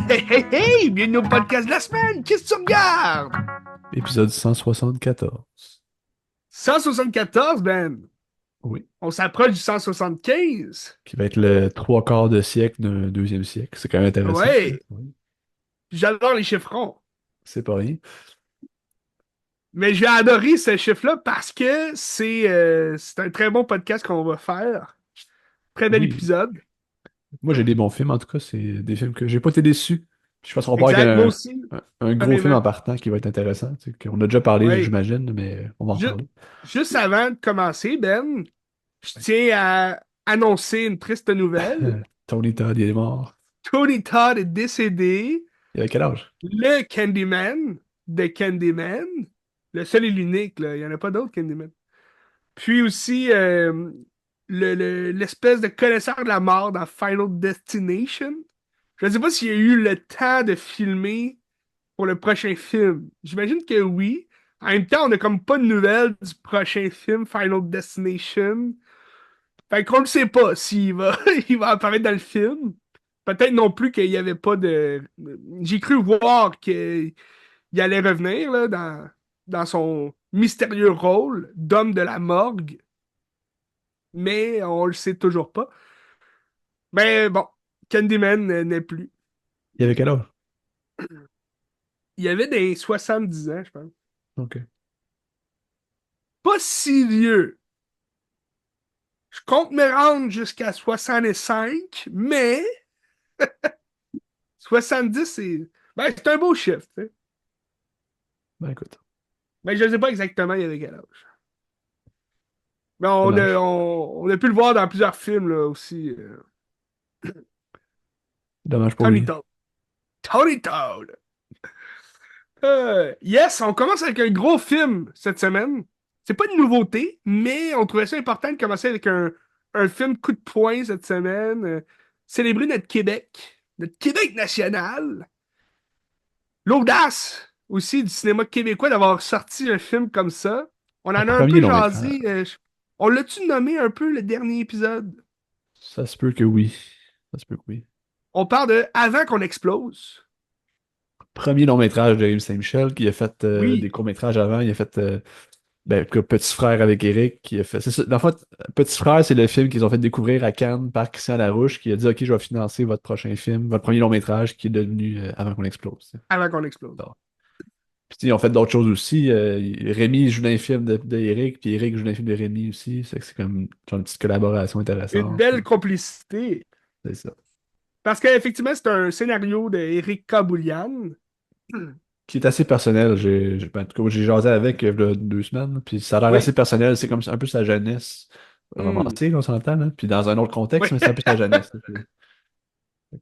Hey, hey, hey! Bienvenue au podcast de la semaine! Qu'est-ce que tu regardes? Épisode 174. 174, Ben! Oui. On s'approche du 175. Qui va être le trois quarts de siècle d'un deuxième siècle. C'est quand même intéressant, ça. Ouais! Oui. J'adore les chiffres ronds. C'est pas rien. Mais j'ai adoré ce chiffre-là parce que c'est un très bon podcast qu'on va faire. Très bel Oui. épisode. Moi, j'ai des bons films, en tout cas. C'est des films que j'ai pas été déçu. Je pense qu'on va Exact, moi avoir aussi, un gros film honnêtement. en partant qui va être intéressant. Tu sais, qu'on a déjà parlé, Ouais. j'imagine, mais on va en Ju- reparler. Juste avant de commencer, Ben, je Ouais. tiens à annoncer une triste nouvelle. Tony Todd, il est mort. Tony Todd est décédé. Il avait quel âge? Le Candyman de Candyman, le seul et l'unique, là. Il n'y en a pas d'autres Candyman. Puis aussi, l'espèce de connaisseur de la mort dans Final Destination. Je ne sais pas s'il y a eu le temps de filmer pour le prochain film. J'imagine que oui. En même temps, on n'a comme pas de nouvelles du prochain film, Final Destination. Fait qu'on ne sait pas s'il va, il va apparaître dans le film. Peut-être non plus qu'il n'y avait pas de. J'ai cru voir qu'il allait revenir là, dans son mystérieux rôle d'homme de la morgue, mais on le sait toujours pas. Mais bon, Candyman n'est plus. Il avait quel âge? Il y avait des 70 ans, je pense. OK. Pas si vieux. Je compte me rendre jusqu'à 65, mais 70, c'est un beau chiffre. Tu sais. Ben écoute, Mais je ne sais pas exactement il y avait quel âge. Mais dommage. on a pu le voir dans plusieurs films là, aussi. Dommage pour Tony lui. Todd. Tony Todd. Yes, on commence avec un gros film cette semaine. C'est pas une nouveauté, mais on trouvait ça important de commencer avec un film coup de poing cette semaine. Célébrer notre Québec national. L'audace aussi du cinéma québécois d'avoir sorti un film comme ça. On Un en a un premier peu long métrage. jasé. On l'a-tu nommé un peu le dernier épisode? Ça se peut que oui. Ça se peut que oui. On parle de Avant qu'on explose. Premier long métrage de Yves Saint-Michel, qui a fait des Oui. courts métrages avant. Il a fait que Petit Frère avec Eric, qui a fait. C'est ça. Dans le fond, Petit Frère, c'est le film qu'ils ont fait découvrir à Cannes par Christian Larouche, qui a dit OK, je vais financer votre prochain film, votre premier long métrage, qui est devenu Avant qu'on explose. Avant qu'on explose. Donc, puis ils ont fait d'autres choses aussi. Rémi joue dans un film de Eric, puis Eric joue dans un film de Rémi aussi. C'est comme genre une petite collaboration Une intéressante. belle complicité. C'est ça. Parce qu'effectivement, c'est un scénario d'Éric Kaboulian. Qui est assez personnel. En tout cas, j'ai jasé avec il y a 2 semaines, puis ça a l'air assez Oui. personnel. C'est comme un peu sa jeunesse Hmm. romancée, on s'entend, là. Puis dans un autre Oui. contexte, mais c'est un peu sa jeunesse.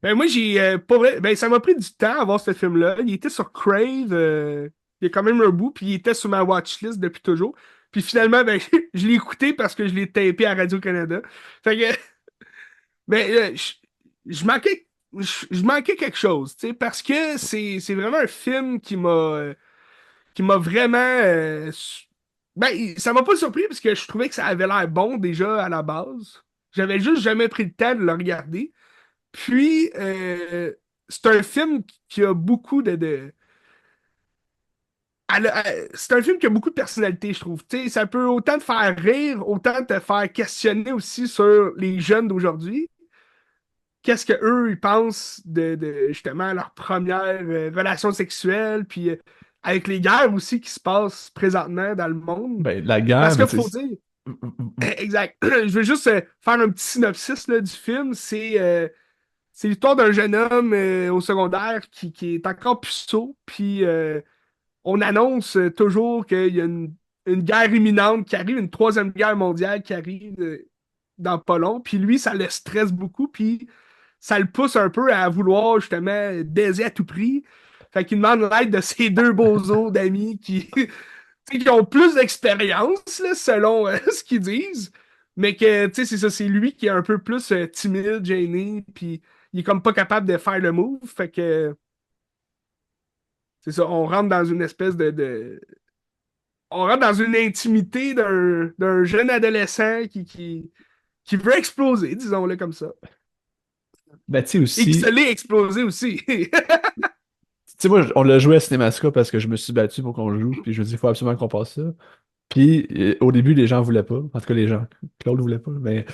Ben moi, j'ai pas vrai. Ben, ça m'a pris du temps à voir ce film-là. Il était sur Crave, il y a quand même un bout, puis il était sur ma watchlist depuis toujours. Puis finalement, ben, je l'ai écouté parce que je l'ai tapé à Radio-Canada. Fait que, ben, je manquais quelque chose, tu sais, parce que c'est vraiment un film qui m'a vraiment. Ben, ça m'a pas surpris parce que je trouvais que ça avait l'air bon déjà à la base. J'avais juste jamais pris le temps de le regarder. Puis, c'est un film qui a beaucoup c'est un film qui a beaucoup de personnalité, je trouve. Tu sais, ça peut autant te faire rire, autant te faire questionner aussi sur les jeunes d'aujourd'hui. Qu'est-ce que eux ils pensent justement leur première relation sexuelle, puis avec les guerres aussi qui se passent présentement dans le monde. Ben, la guerre, Parce mais qu'il tu faut sais. dire, exact. Je veux juste faire un petit synopsis là, du film. C'est l'histoire d'un jeune homme au secondaire qui est encore puceau, puis on annonce toujours qu'il y a une guerre imminente qui arrive, une troisième guerre mondiale qui arrive dans pas long, puis lui, ça le stresse beaucoup, puis ça le pousse un peu à vouloir justement baiser à tout prix. Fait qu'il demande l'aide de ses deux bozos d'amis tu sais, qui ont plus d'expérience, là, selon ce qu'ils disent, mais que, tu sais, c'est ça, c'est lui qui est un peu plus timide, gêné, puis il est comme pas capable de faire le move, fait que c'est ça, on rentre dans une espèce on rentre dans une intimité d'un jeune adolescent qui veut exploser, disons-le comme ça. Ben, tu sais Et qui se aussi, l'est explosé aussi. tu sais, moi, on l'a joué à Cinémascope parce que je me suis battu pour qu'on le joue, puis je me dis, il faut absolument qu'on passe ça. Puis, au début, les gens voulaient pas. En tout cas, les gens. Claude voulait pas, mais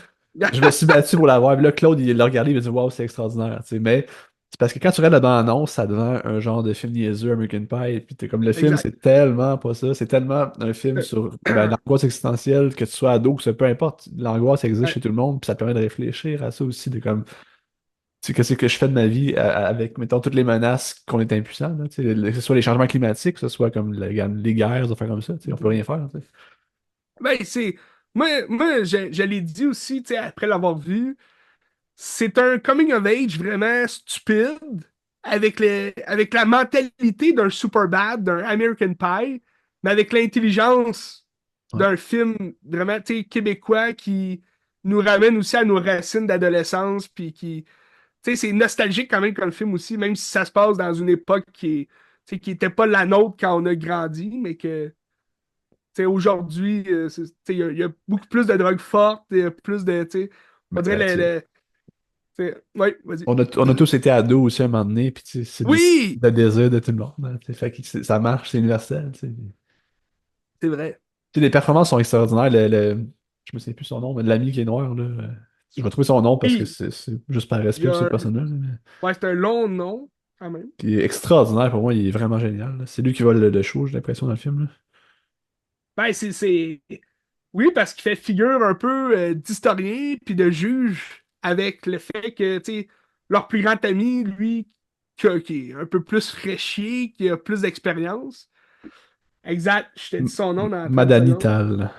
je me suis battu pour l'avoir. Puis là, Claude, il l'a regardé, il m'a dit, waouh, c'est extraordinaire, tu sais. Mais c'est parce que quand tu regardes la bande-annonce, ça devient un genre de film niaiseux, American Pie. Puis t'es comme, le film, Exact. c'est tellement pas ça. C'est tellement un film sur ben, l'angoisse existentielle, que tu sois ado, que ce peu importe. L'angoisse existe Ouais, chez tout le monde, puis ça te permet de réfléchir à ça aussi, de comme, tu sais, qu'est-ce que je fais de ma vie avec, mettons, toutes les menaces qu'on est impuissant, là, tu sais, que ce soit les changements climatiques, que ce soit comme les guerres, des affaires comme ça, tu sais, on peut rien faire, tu sais. ben, c'est. Moi je l'ai dit aussi, tu sais, après l'avoir vu, c'est un coming of age vraiment stupide, avec la mentalité d'un Superbad, d'un American Pie, mais avec l'intelligence Ouais. d'un film vraiment, tu sais, québécois qui nous ramène aussi à nos racines d'adolescence, puis qui. Tu sais, c'est nostalgique quand même comme film aussi, même si ça se passe dans une époque tu sais, qui était pas la nôtre quand on a grandi, mais que. Tu sais, aujourd'hui, tu sais, il y a beaucoup plus de drogue forte, il y a plus de. Tu sais, on Mais, dirait tu sais, ouais, vas-y. on a tous été ados aussi à un moment donné, puis tu sais, c'est Oui! le désir de tout le monde, hein, tu sais, fait que ça marche, c'est universel, tu sais. C'est vrai. Tu sais, les performances sont extraordinaires, je me souviens plus son nom, mais l'ami qui est noir, là, je vais trouver son nom parce que Oui, c'est juste par il y respect pour a cette personne-là, là, mais ouais, c'est un long nom, quand même. qui est extraordinaire pour moi, il est vraiment génial, là. C'est lui qui vole le show, j'ai l'impression, dans le film, là. Ben, oui, parce qu'il fait figure un peu d'historien puis de juge avec le fait que, tu sais, leur plus grand ami, lui, qui est un peu plus fraîchier, qui a plus d'expérience. Exact, je te dis son nom dans 30 Madani secondes. Tal.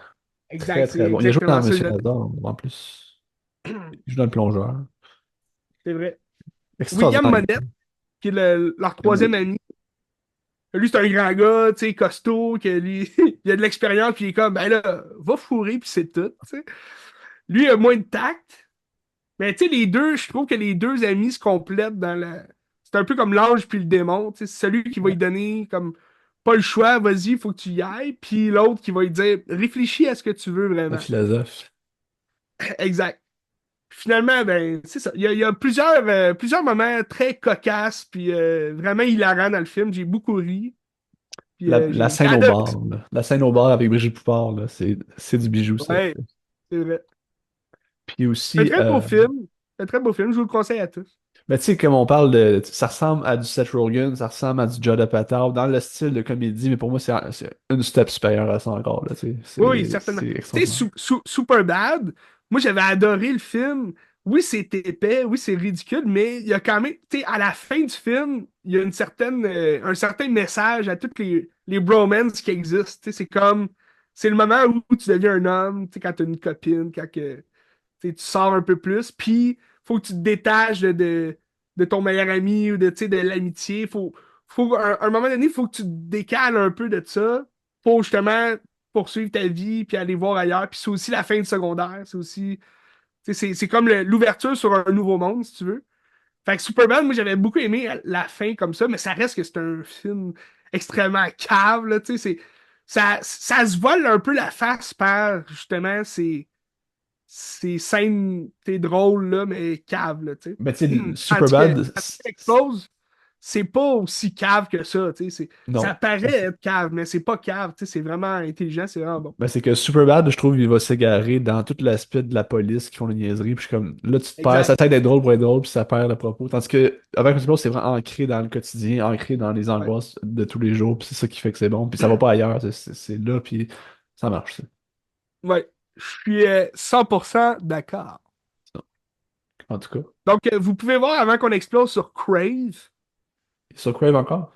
Exact, Très, c'est très bon. Il a joué dans exactement ça. Monsieur Lazare, en plus. Il joue dans le plongeur. C'est vrai. William Extraordinaire. Monette, qui est leur troisième ami. Lui, c'est un grand gars, tu sais, costaud, que lui, il a de l'expérience, puis il est comme, ben là, va fourrer, puis c'est tout, tu sais. Lui, il a moins de tact. Mais tu sais, les deux, je trouve que les deux amis se complètent dans la. C'est un peu comme l'ange puis le démon. Tu sais, c'est celui qui va lui Ouais. donner comme pas le choix, vas-y, il faut que tu y ailles. Puis l'autre qui va lui dire réfléchis à ce que tu veux Un vraiment. philosophe. Exact. Finalement, ben, c'est ça. Il y a plusieurs moments très cocasses, puis vraiment hilarants dans le film. J'ai beaucoup ri. Puis La j'ai scène au adoré bar, ça. là. La scène au bar avec Brigitte Poupard, là, c'est du bijou, ça. Ouais, c'est vrai. Puis C'est un aussi, très beau film. C'est un très beau film. Je vous le conseille à tous. ben, tu sais, comme on parle de. Ça ressemble à du Seth Rogen, ça ressemble à du Judd Apatow, dans le style de comédie, mais pour moi, c'est une step supérieure à ça encore, là, tu sais. Oui, oui, C'est certainement. Tu sais, extraordinaire. Superbad, moi j'avais adoré le film. Oui, c'est épais, oui, c'est ridicule, mais il y a quand même, tu sais, à la fin du film, il y a un certain message à toutes les bromances qui existent. Tu sais, c'est comme, c'est le moment où tu deviens un homme, tu sais, quand tu as une copine, quand que, tu sais, tu sors un peu plus, puis faut que tu te détaches de ton meilleur ami ou tu sais, de l'amitié. À un moment donné, il faut que tu te décales un peu de ça pour justement poursuivre ta vie puis aller voir ailleurs. Puis c'est aussi la fin de secondaire. C'est aussi. C'est comme l'ouverture sur un nouveau monde, si tu veux. Fait que Superman, moi j'avais beaucoup aimé la fin comme ça, mais ça reste que c'est un film extrêmement cave, là, tu sais, ça se vole un peu la face par justement ces scènes, t'es drôles, là, mais cave, là, tu sais. Mais tu sais, Tandis que Superbad, Explose, c'est pas aussi cave que ça, tu sais. Ça non. paraît être cave, mais c'est pas cave, tu sais, c'est vraiment intelligent, c'est vraiment bon. Ben, c'est que Superbad, je trouve, il va s'égarer dans tout l'aspect de la police qui font les niaiseries. Puis je suis comme, là, tu te perds, ça Exact. t'aide d'être drôle pour être drôle, puis ça perd le propos. Tandis que, avec Explose, c'est vraiment ancré dans le quotidien, ancré dans les Ouais. angoisses de tous les jours, puis c'est ça qui fait que c'est bon. Puis ça va pas ailleurs, c'est là, puis ça marche, ça. Ouais. Je suis 100% d'accord. Ça. En tout cas. Donc, vous pouvez voir avant qu'on explose sur Crave. Sur Crave encore?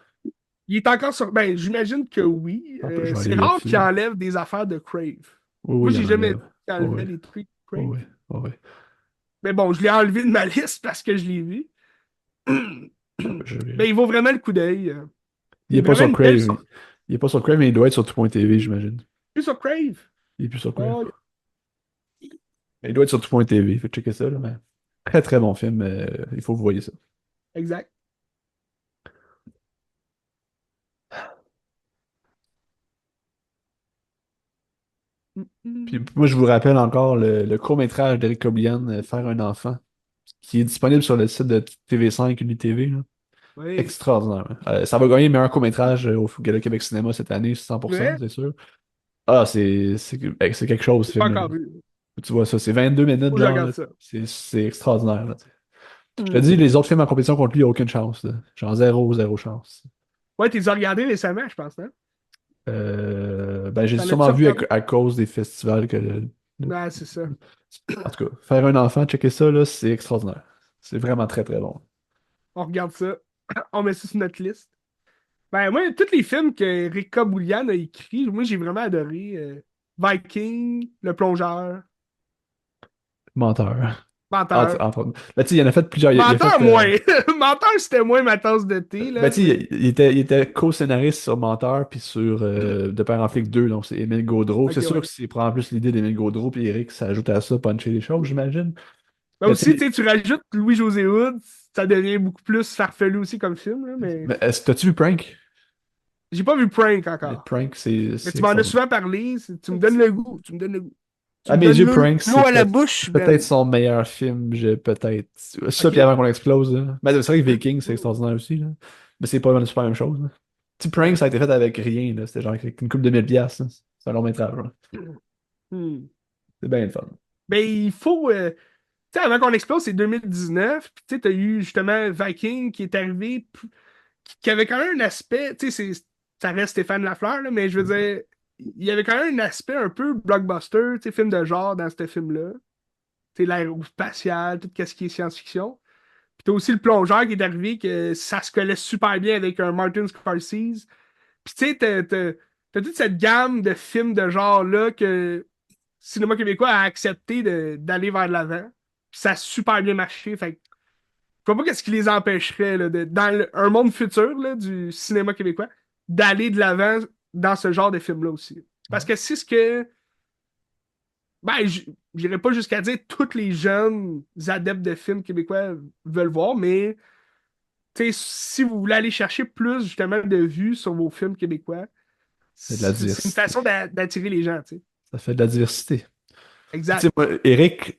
Il est encore sur. Ben, j'imagine que oui. Hop, je vais aller C'est rare qu'il vérifier. enlève des affaires de Crave. Oui, Moi, oui, il y j'ai en jamais vu enlève. qu'il Oui, enlevait oui, des trucs oui, Crave. oui, oui, oui. Mais bon, je l'ai enlevé de ma liste parce que je l'ai vu. Hop, je Mais il vérifie. vaut vraiment le coup d'œil. Il C'est est pas vraiment sur une belle Crave. sortie. Il est pas sur Crave, mais il doit être sur tout.tv, j'imagine. Plus sur Crave. Il est plus sur Crave. Oh, Mais il doit être sur tout.tv, faut checker ça, là, mais. Très très bon film, il faut que vous voyez ça. exact. Puis moi, je vous rappelle encore le court-métrage d'Eric Coblian, Faire un enfant, qui est disponible sur le site de TV5 UniTV, là. Oui. Extraordinaire, hein. Ça va gagner meilleur court-métrage au Gala Québec Cinéma cette année, 100%, Ouais, c'est sûr. Ah, c'est quelque chose, ce j'ai pas film-là. encore vu. Tu vois ça, c'est 22 minutes, Faut que je genre, regarde là. ça. C'est extraordinaire, là. Je te dis, Hmm. les autres films en compétition contre lui, il n'y a aucune chance, là. Genre zéro chance. Ouais, t'es regardé récemment, je pense, hein? Ben, j'ai T'en sûrement as-tu vu regardé? à cause des festivals que Ouais, c'est ça. En tout cas, faire un enfant, checker ça, là, c'est extraordinaire. C'est vraiment très, très bon. On regarde ça. On met ça sur notre liste. Ben, moi, tous les films que Rika Boulian a écrits, moi, j'ai vraiment adoré. Viking, Le Plongeur, Menteur. Menteur. Entre autres. Ben, tu sais, il en a fait plusieurs. Il a Menteur, fait. moins. Menteur, c'était moins ma tasse de thé, Ben, là, tu sais, mais. il était co-scénariste sur Menteur puis sur De Père en flic 2, donc c'est Émile Gaudreau. Ok, C'est sûr ouais. que c'est prend en plus l'idée d'Émile Gaudreau puis Eric, ça ajoute à ça, puncher les choses, j'imagine. Ben Mais tu aussi, tu sais, sais, tu rajoutes Louis-José Hood, ça devient beaucoup plus farfelu aussi comme film, là, mais. mais t'as-tu vu Prank? J'ai pas vu Prank Mais encore. Prank, c'est Mais c'est tu m'en as extraordinaire. souvent parlé, tu me donnes le goût. Tu me donnes le goût. Tu À me mes donnes yeux, Prank, l'eau à la bouche, c'est peut-être Ben. son meilleur film, peut-être. Ça, Ok? puis avant qu'on explose, là. Ben, c'est vrai que Viking, c'est extraordinaire aussi, là. Mais c'est pas super la même chose, là. Petit Prank, Ouais. ça a été fait avec rien, là. C'était genre avec une coupe de 1000 piastres, là. C'est un long métrage, là. Hmm. C'est bien le fun. Ben, il faut. Tu sais, avant qu'on explose, c'est 2019. Puis, tu sais, t'as eu justement Viking qui est arrivé, qui avait quand même un aspect. Tu sais, ça reste Stéphane Lafleur, là, mais je veux dire, il y avait quand même un aspect un peu blockbuster, tu sais, film de genre dans ce film-là. Tu sais, l'aérospatial, tout ce qui est science-fiction. Puis, t'as aussi le plongeur qui est arrivé, que ça se collait super bien avec un Martin Scorsese. Puis, tu sais, t'as toute cette gamme de films de genre-là que cinéma québécois a accepté d'aller vers l'avant. Puis ça a super bien marché. Fait que je vois pas qu'est-ce qui les empêcherait là, dans un monde futur là, du cinéma québécois d'aller de l'avant dans ce genre de film-là aussi. Parce que c'est ce que. Ben, j'irais pas jusqu'à dire tous les jeunes adeptes de films québécois veulent voir, mais tu sais, si vous voulez aller chercher plus justement de vues sur vos films québécois, C'est de la c'est une diversité. façon d'attirer les gens, tu sais. Ça fait de la diversité. Puis, tu sais, Exact. moi, Eric,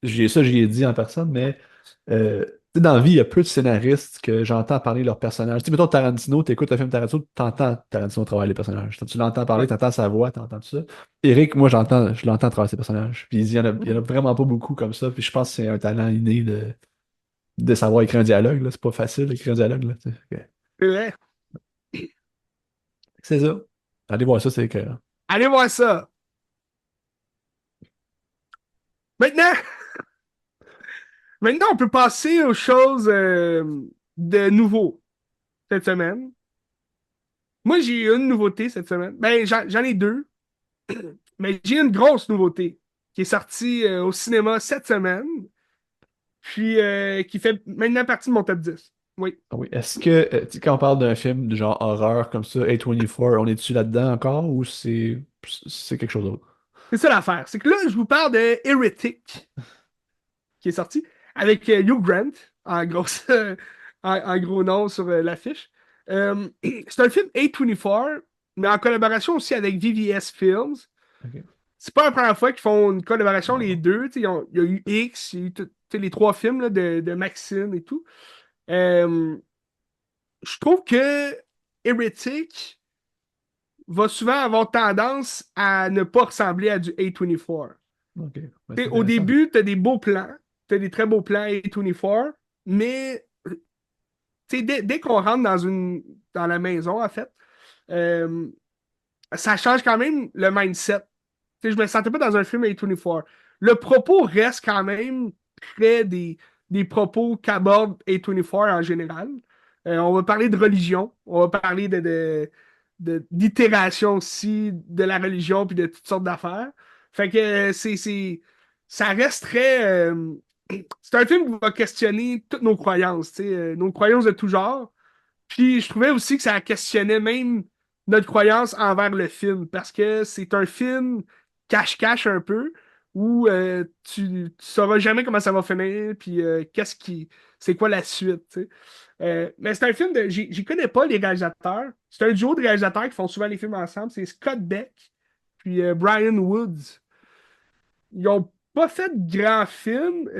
j'y ai dit en personne, mais tu sais, dans la vie, il y a peu de scénaristes que j'entends parler de leurs personnages. Tu sais, mettons Tarantino, t'écoutes un film Tarantino, t'entends Tarantino travailler les personnages. Tu l'entends parler, Ouais. t'entends sa voix, t'entends tout ça. Eric, moi, je l'entends travailler ses personnages. Puis il y en a vraiment pas beaucoup comme ça. Puis je pense que c'est un talent inné de savoir écrire un dialogue, là. C'est pas facile d'écrire un dialogue, là. Tu sais. C'est vrai. C'est ça. Allez voir ça, c'est écœurant. Allez voir ça. Maintenant, maintenant, on peut passer aux choses de nouveau cette semaine. Moi, j'ai eu une nouveauté cette semaine. Ben, j'en ai deux, mais j'ai une grosse nouveauté qui est sortie au cinéma cette semaine, puis qui fait maintenant partie de mon top 10. Oui. Ah oui. Est-ce que, tu sais, quand on parle d'un film du genre horreur comme ça, A24, on est-tu là-dedans encore ou c'est quelque chose d'autre? C'est ça l'affaire. C'est que là, je vous parle de Heretic, qui est sorti, avec Hugh Grant, en gros, en gros nom sur l'affiche. C'est un film A24, mais en collaboration aussi avec VVS Films. Ok. C'est pas la première fois qu'ils font une collaboration les deux. Il y a eu X, il y a eu les trois films là, de Maxine et tout. Euh, je trouve que Heretic va souvent avoir tendance à ne pas ressembler à du A24. Ok. Ouais, c'est Au intéressant. début, tu as des beaux plans, tu as des très beaux plans A24, mais dès qu'on rentre dans la maison, en fait, euh, ça change quand même le mindset. Je me sentais pas dans un film A24. Le propos reste quand même près des propos qu'aborde A24 en général. On va parler de religion, on va parler d'itération aussi de la religion puis de toutes sortes d'affaires. Fait que ça reste très. C'est un film qui va questionner toutes nos croyances, nos croyances de tout genre. Puis je trouvais aussi que ça questionnait même notre croyance envers le film, parce que c'est un film cache-cache un peu, où tu sauras jamais comment ça va finir, puis c'est quoi la suite, tu sais. Mais c'est un film j'y connais pas les réalisateurs. C'est un duo de réalisateurs qui font souvent les films ensemble. C'est Scott Beck puis Brian Woods. Ils ont pas fait de grands films.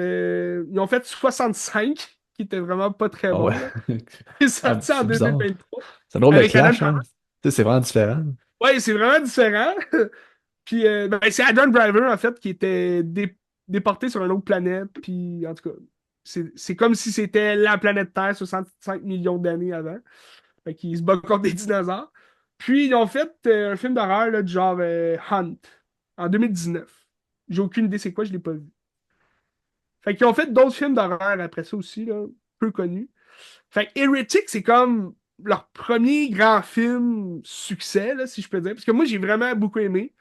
Ils ont fait 65, qui était vraiment pas très Ah ouais. bon, là. Il est Ah, sorti en c'est bizarre. 2023 C'est un drôle de avec Adam clash, hein? Driver. Tu sais, c'est vraiment différent. Ouais, c'est vraiment différent. Puis ben, c'est Adam Driver, en fait, qui était déporté sur une autre planète. Puis en tout cas, c'est comme si c'était la planète Terre 65 millions d'années avant. Fait qu'il se bat contre des dinosaures. Puis ils ont fait un film d'horreur là, du genre Hunt en 2019. J'ai aucune idée c'est quoi, je l'ai pas vu. Fait qu'ils ont fait d'autres films d'horreur après ça aussi, là, peu connus. Fait que Heretic, c'est comme leur premier grand film succès, là, si je peux dire. Parce que moi, j'ai vraiment beaucoup aimé.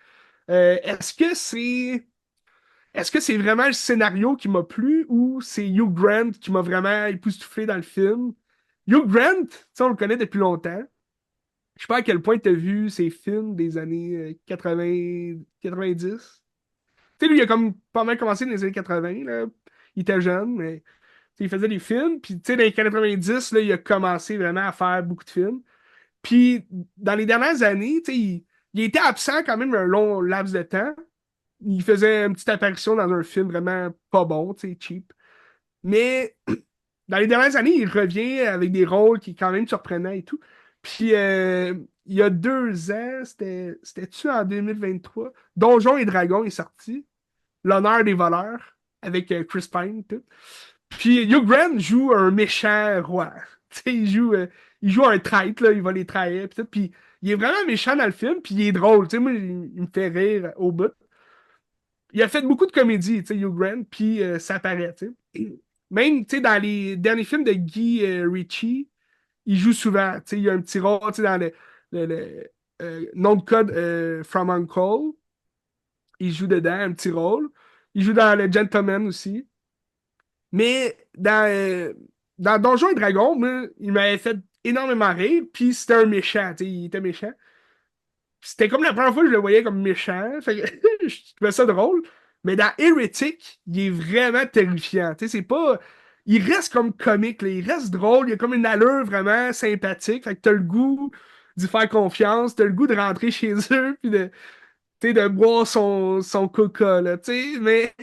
Est-ce que c'est vraiment le scénario qui m'a plu ou c'est Hugh Grant qui m'a vraiment époustouflé dans le film? Hugh Grant, tu sais, on le connaît depuis longtemps. Je sais pas à quel point tu as vu ses films des années 80, 90. Tu sais, lui, il a comme pas mal commencé dans les années 80, là. Il était jeune, mais tu sais, il faisait des films. Puis, tu sais, dans les 90, là, il a commencé vraiment à faire beaucoup de films. Puis, dans les dernières années, tu sais, il était absent quand même un long laps de temps. Il faisait une petite apparition dans un film vraiment pas bon, tu sais, cheap. Mais dans les dernières années, il revient avec des rôles qui sont quand même surprenants et tout. Puis il y a 2 ans, c'était-tu en 2023? Donjons et Dragons est sorti. L'honneur des voleurs avec Chris Pine, tout. Puis Hugh Grant joue un méchant roi. Tu sais, il joue un traître, là, il va les trahir, puis tout. Puis il est vraiment méchant dans le film, puis il est drôle. Tu sais, moi, il me fait rire au bout. Il a fait beaucoup de comédies, tu sais, Hugh Grant, puis ça paraît, tu sais. Même, tu sais, dans les derniers films de Guy Ritchie, il joue souvent, tu sais, il y a un petit rôle, tu sais, dans le nom de code From Uncle, il joue dedans, un petit rôle. Il joue dans Le Gentleman aussi. Mais dans Donjons et Dragons, moi, il m'avait fait énormément rire, puis c'était un méchant, tu sais, il était méchant. C'était comme la première fois que je le voyais comme méchant. Fait que je trouvais ça drôle. Mais dans Heretic, il est vraiment terrifiant. Tu sais, c'est pas. Il reste comme comique, là. Il reste drôle. Il a comme une allure vraiment sympathique. Fait que t'as le goût d'y faire confiance. T'as le goût de rentrer chez eux. Puis de, tu sais, de boire son coca, là. Tu sais,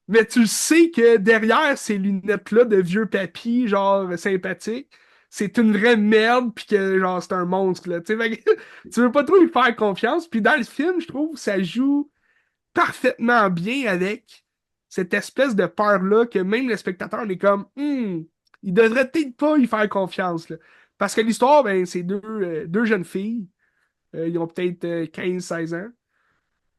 mais tu sais que derrière ces lunettes-là de vieux papy, genre sympathique, c'est une vraie merde, puis que genre c'est un monstre, là. Tu sais, fait que tu veux pas trop lui faire confiance. Puis dans le film, je trouve que ça joue parfaitement bien avec cette espèce de peur-là que même le spectateur est comme, il devrait peut-être pas y faire confiance, là. Parce que l'histoire, ben, c'est deux jeunes filles. Ils ont peut-être 15-16 ans.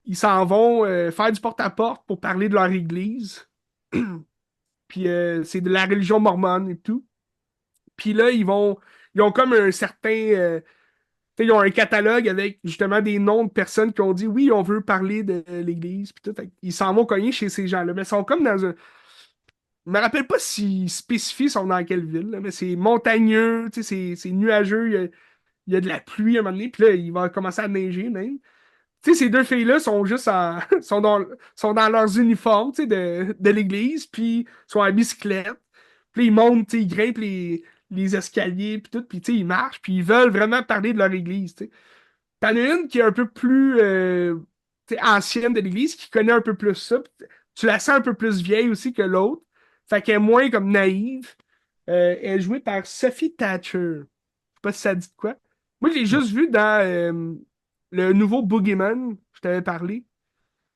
Ils s'en vont faire du porte-à-porte pour parler de leur église. Puis c'est de la religion mormone et tout. Puis là, ils ont comme un certain, tu sais, ils ont un catalogue avec justement des noms de personnes qui ont dit oui, on veut parler de l'Église. Puis tout. Fait ils s'en vont cogner chez ces gens-là. Mais ils sont comme dans un. Je me rappelle pas s'ils spécifient sont dans quelle ville, là, mais c'est montagneux, tu sais, c'est nuageux, il y a de la pluie à un moment donné, puis là, il va commencer à neiger même. Tu sais, ces deux filles-là sont juste sont dans leurs uniformes, tu sais, de l'église, puis sont à bicyclette. Puis ils montent, tu sais, ils grimpent les escaliers, puis tout, puis tu sais, ils marchent, puis ils veulent vraiment parler de leur église, tu sais. T'en as une qui est un peu plus tu sais, ancienne de l'église, qui connaît un peu plus ça. Puis tu la sens un peu plus vieille aussi que l'autre. Fait qu'elle est moins comme naïve. Elle est jouée par Sophie Thatcher. Je sais pas si ça dit de quoi. Moi, je l'ai Non. juste vue dans le nouveau Boogeyman, je t'avais parlé.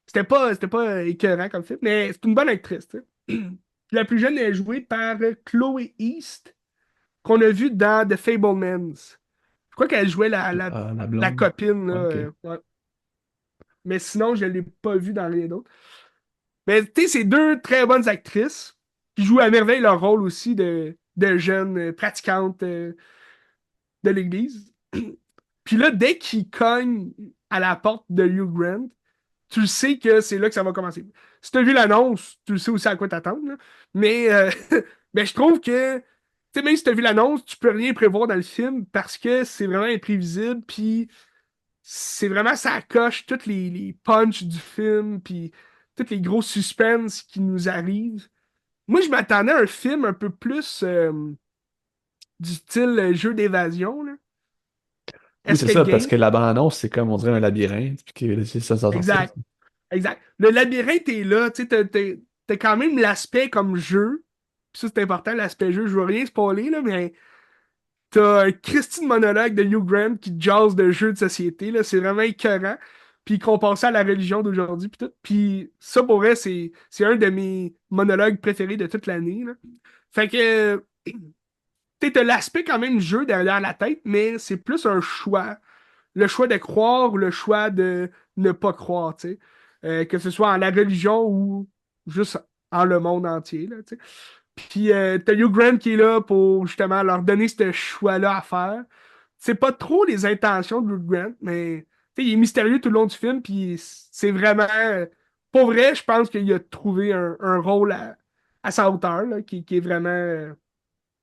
C'était pas écœurant comme film, mais c'est une bonne actrice, tu sais. Puis la plus jeune est jouée par Chloé East, qu'on a vue dans The Fablemans. Je crois qu'elle jouait la, la, Ah, la la blonde. copine, là. Ah, ok. Ouais. Mais sinon, je ne l'ai pas vue dans rien d'autre. Mais tu sais, c'est deux très bonnes actrices qui jouent à merveille leur rôle aussi de jeunes pratiquantes de l'Église. Puis là, dès qu'ils cognent à la porte de Hugh Grant, tu le sais que c'est là que ça va commencer. Si tu as vu l'annonce, tu le sais aussi à quoi t'attendre, là. Mais ben, je trouve que, tu sais, même si tu as vu l'annonce, tu peux rien prévoir dans le film parce que c'est vraiment imprévisible, puis c'est vraiment ça coche toutes les punchs du film, puis tous les gros suspens qui nous arrivent. Moi, je m'attendais à un film un peu plus du style jeu d'évasion, là. Oui, Est-ce c'est qu'elle ça, parce gagne? que la bande-annonce, c'est comme on dirait un labyrinthe, puis que c'est ça, ça sortir. Exact. Exact. Le labyrinthe est là, tu sais, t'as quand même l'aspect comme jeu. Puis ça, c'est important, l'aspect jeu. Je veux rien spoiler, là, mais t'as un Christine monologue de Hugh Grant qui jase de jeux de société, là. C'est vraiment écœurant. Puis qu'on pensait à la religion d'aujourd'hui, puis tout. Puis ça, pour vrai, c'est un de mes monologues préférés de toute l'année, là. Fait que, t'as l'aspect quand même jeu derrière la tête, mais c'est plus un choix. Le choix de croire ou le choix de ne pas croire, tu sais. Que ce soit en la religion ou juste en le monde entier, là, tu sais. Puis t'as Hugh Grant qui est là pour justement leur donner ce choix-là à faire. C'est pas trop les intentions de Hugh Grant, mais tu sais, il est mystérieux tout le long du film, puis c'est vraiment... pour vrai, je pense qu'il a trouvé un rôle à sa hauteur, là, qui est vraiment...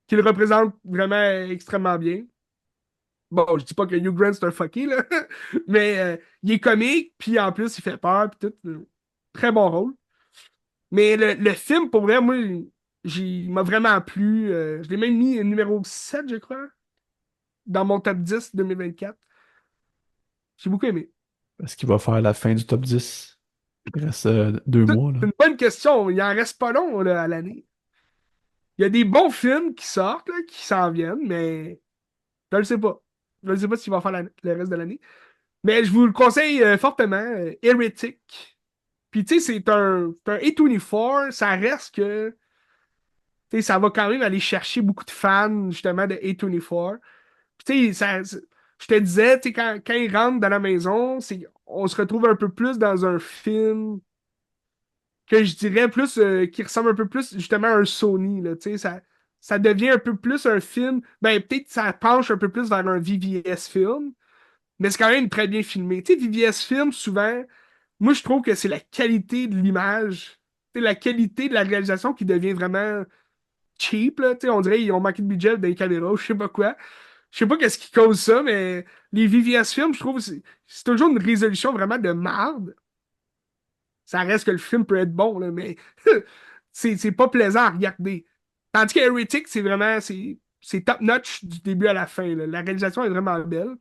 qui le représente vraiment extrêmement bien. Bon, je dis pas que Hugh Grant c'est un fucké, là, mais il est comique, puis en plus, il fait peur, puis tout. Très bon rôle. Mais le film, pour vrai, moi, il m'a vraiment plu. Je l'ai même mis numéro 7, je crois, dans mon top 10 2024. J'ai beaucoup aimé. Est-ce qu'il va faire la fin du top 10? Il reste 2 mois, là. C'est une bonne question. Il en reste pas long là, à l'année. Il y a des bons films qui sortent, là, qui s'en viennent, mais je le sais pas. Je ne sais pas s'il va faire le reste de l'année. Mais je vous le conseille fortement. Heretic. Puis, tu sais, c'est un A24, ça reste que, tu sais, ça va quand même aller chercher beaucoup de fans, justement, de A24. Puis, tu sais, je te disais, tu sais, quand ils rentrent dans la maison, on se retrouve un peu plus dans un film que je dirais plus, qui ressemble un peu plus, justement, à un Sony, là, tu sais, ça devient un peu plus un film, ben, peut-être ça penche un peu plus vers un VVS film, mais c'est quand même très bien filmé. Tu sais, VVS film, souvent, moi, je trouve que c'est la qualité de l'image, c'est la qualité de la réalisation qui devient vraiment cheap, là. Tu sais, on dirait qu'ils ont manqué de budget dans les caméras, ou je sais pas quoi. Je sais pas qu'est-ce qui cause ça, mais les VVS films, je trouve que c'est toujours une résolution vraiment de marde. Ça reste que le film peut être bon, là, mais c'est pas plaisant à regarder. Tandis que Heretic, c'est vraiment c'est top-notch du début à la fin, là. La réalisation est vraiment belle.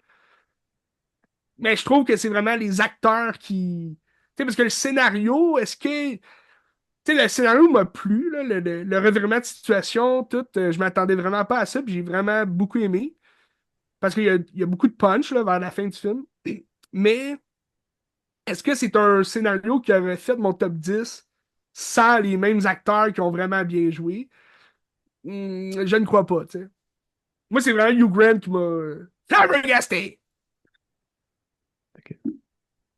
Mais je trouve que c'est vraiment les acteurs qui. Tu sais, parce que le scénario, est-ce que. Tu sais, le scénario m'a plu, là, le revirement de situation, tout. Je m'attendais vraiment pas à ça, puis j'ai vraiment beaucoup aimé. Parce qu'il y a beaucoup de punch là, vers la fin du film. Mais est-ce que c'est un scénario qui aurait fait mon top 10 sans les mêmes acteurs qui ont vraiment bien joué? Je ne crois pas, tu sais. Moi, c'est vraiment Hugh Grant qui m'a flabbergasté. Ok.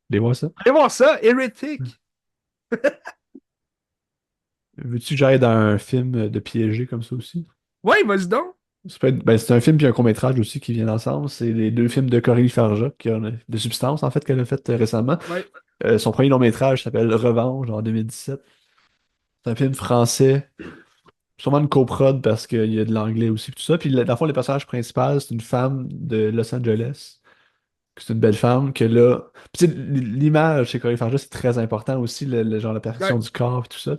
Allez voir ça. Allez voir ça, Heretic. Veux-tu que j'aille dans un film de piégé comme ça aussi? Ouais, vas-y donc. Ben, c'est un film puis un court-métrage aussi qui viennent ensemble. C'est les deux films de Corinne Farja, de Substance, en fait, qu'elle a fait récemment. Ouais. Son premier long-métrage s'appelle Revanche en 2017. C'est un film français, sûrement une coprode parce qu'il y a de l'anglais aussi, puis tout ça. Puis, dans le fond, le personnage principal, c'est une femme de Los Angeles. C'est une belle femme que là. Puis, tu sais, l'image chez Corinne Farja, c'est très important aussi, genre la perfection Ouais. du corps et tout ça.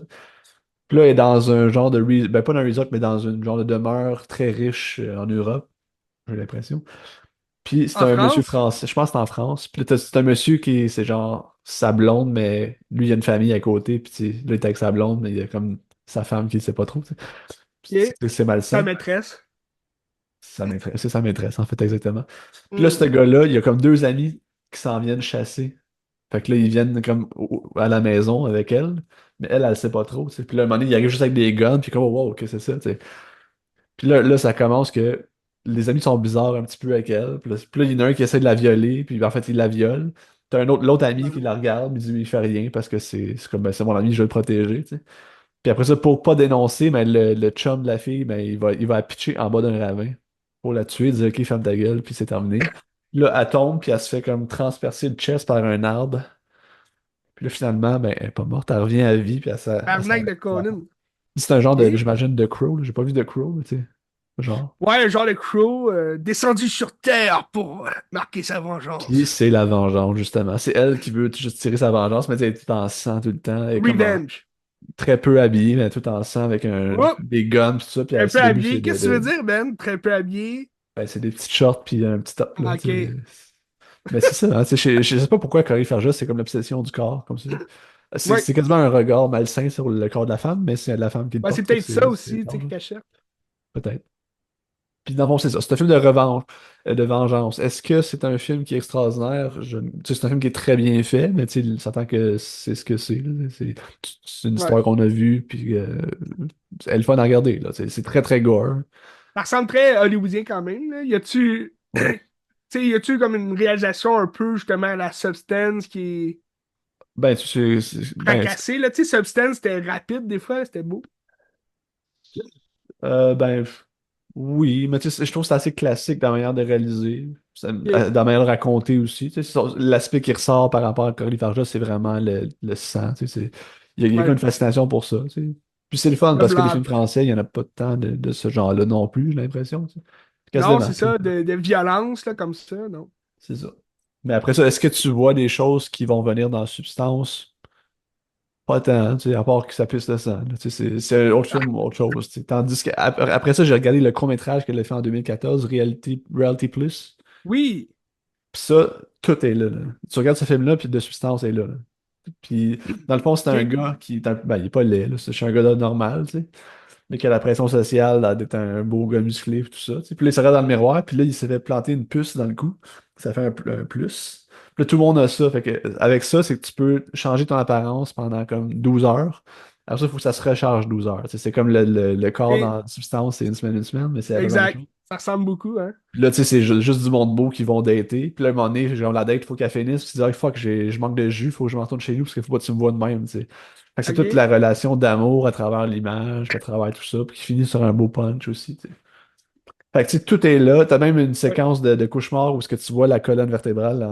Puis là, elle est dans un genre de. Ben, pas dans un resort, mais dans une genre de demeure très riche en Europe, j'ai l'impression. Puis c'est En un monsieur France? français, je pense que c'est en France. Puis là, c'est un monsieur qui, c'est genre sa blonde, mais lui, il a une famille à côté. Puis tu sais, là, il est avec sa blonde, mais il y a comme sa femme qui ne sait pas trop, tu sais. Puis OK. c'est Sa malsain. maîtresse. C'est sa maîtresse, en fait, exactement. Puis là, ce Hmm. gars-là, il y a comme deux amis qui s'en viennent chasser. Fait que là, ils viennent comme à la maison avec elle, mais elle sait pas trop, tu sais. Puis là, à un moment donné, il arrive juste avec des guns, puis comme, oh, wow, qu'est-ce que c'est ça, tu sais. Puis là, ça commence que les amis sont bizarres un petit peu avec elle. Puis là, il y en a un qui essaie de la violer, puis en fait, il la viole. T'as l'autre ami qui la regarde, il fait rien parce que c'est comme, ben, c'est mon ami, je veux le protéger, tu sais. Puis après ça, pour pas dénoncer, mais le chum de la fille, ben, il va la pitcher en bas d'un ravin pour la tuer, dire, OK, ferme ta gueule, puis c'est terminé. Là, elle tombe, puis elle se fait comme transpercer le chest par un arbre. Puis là, finalement, ben, elle est pas morte, elle revient à vie, puis Arnaque de Conan. c'est un genre de, OK. j'imagine, de Crow, là. J'ai pas vu de Crow, mais tu sais. Genre. Ouais, genre le Crow descendu sur Terre pour marquer sa Puis vengeance. c'est la vengeance, justement. C'est elle qui veut juste tirer sa vengeance, mais elle est tout en sang tout le temps. Elle est comme Revenge. très peu habillée, mais tout en sang avec Oh, des guns, tout ça. Puis très le peu but, c'est habillé. Qu'est-ce que tu veux dire, Ben? Très peu habillé. Ben, c'est des petites shorts puis un petit top, là, Ah, tu sais. ok. Mais c'est ça, hein, tu sais, je sais pas pourquoi Cory Farjas, c'est comme l'obsession du corps, comme ça. Ouais. C'est quasiment un regard malsain sur le corps de la femme, mais c'est la femme qui le Ouais, c'est porte, fait que peut-être ça c'est aussi, tu sais, étrange, qui hein. cachette. Peut-être. Puis dans le fond, c'est ça. C'est un film de revanche, de vengeance. Est-ce que c'est un film qui est extraordinaire? Tu sais, c'est un film qui est très bien fait, mais tu sais, il s'entend que c'est ce que c'est, là. C'est une Ouais. histoire qu'on a vue, puis elle est le fun à regarder, là. C'est très, très gore. Ça ressemble très hollywoodien quand même, là. Y a-tu. Ouais. Tu sais, y a-tu comme une réalisation un peu justement à la Substance qui est Ben, ben, fracassée, là? Tu sais, Substance, c'était rapide des fois, c'était beau. ben, oui, mais tu sais, je trouve que c'est assez classique dans la manière de réaliser, Ok. dans la manière de raconter aussi. Tu sais, l'aspect qui ressort par rapport à Cory Farjas, c'est vraiment le sang. Tu sais, il y a comme Ouais. une fascination pour ça. Tu sais. Puis c'est le fun Le parce que les blanc. films français, il n'y en a pas tant de ce genre-là non plus, j'ai l'impression. Tu sais. C'est casse des Non, c'est marques, là. ça, de violence, là, comme ça, non. C'est ça. Mais après ça, est-ce que tu vois des choses qui vont venir dans Substance? Pas tant, tu sais, à part que ça puisse le sang, là. Tu sais, c'est un autre film ou autre chose. Tu sais. Tandis qu'après ça, j'ai regardé le court-métrage qu'elle a fait en 2014, Reality Plus. Oui. Puis ça, tout est là, là. Tu regardes ce film-là, puis de substance est là, là. Puis, dans le fond, c'est un OK. gars qui est ben, il est pas laid, là. C'est un gars normal, tu sais. Mais qui a la pression sociale d'être un beau gars musclé, puis tout ça, tu sais. Puis là, il se regarde dans le miroir, puis là, il s'est fait planter une puce dans le cou. Ça fait un plus. Puis là, tout le monde a ça. Fait que, avec ça, c'est que tu peux changer ton apparence pendant comme 12 heures. Alors ça, il faut que ça se recharge 12 heures. Tu sais, c'est comme le corps OK. dans Substance, c'est une semaine, mais c'est la même Exact. chose. Ça ressemble beaucoup, hein. Puis là, tu sais, c'est juste du monde beau qui vont dater. Puis là, à un moment donné, genre, la date, il faut qu'elle finisse. Puis tu dis, ah, fuck, je manque de jus, faut que je m'en retourne chez nous parce qu'il faut pas que tu me vois de même, tu sais. Fait que c'est toute OK. la relation d'amour à travers l'image, à travers tout ça, puis qui finit sur un beau punch aussi, tu sais. Fait que tu sais, tout est là. T'as même une Ouais. séquence de cauchemar où ce que tu vois la colonne vertébrale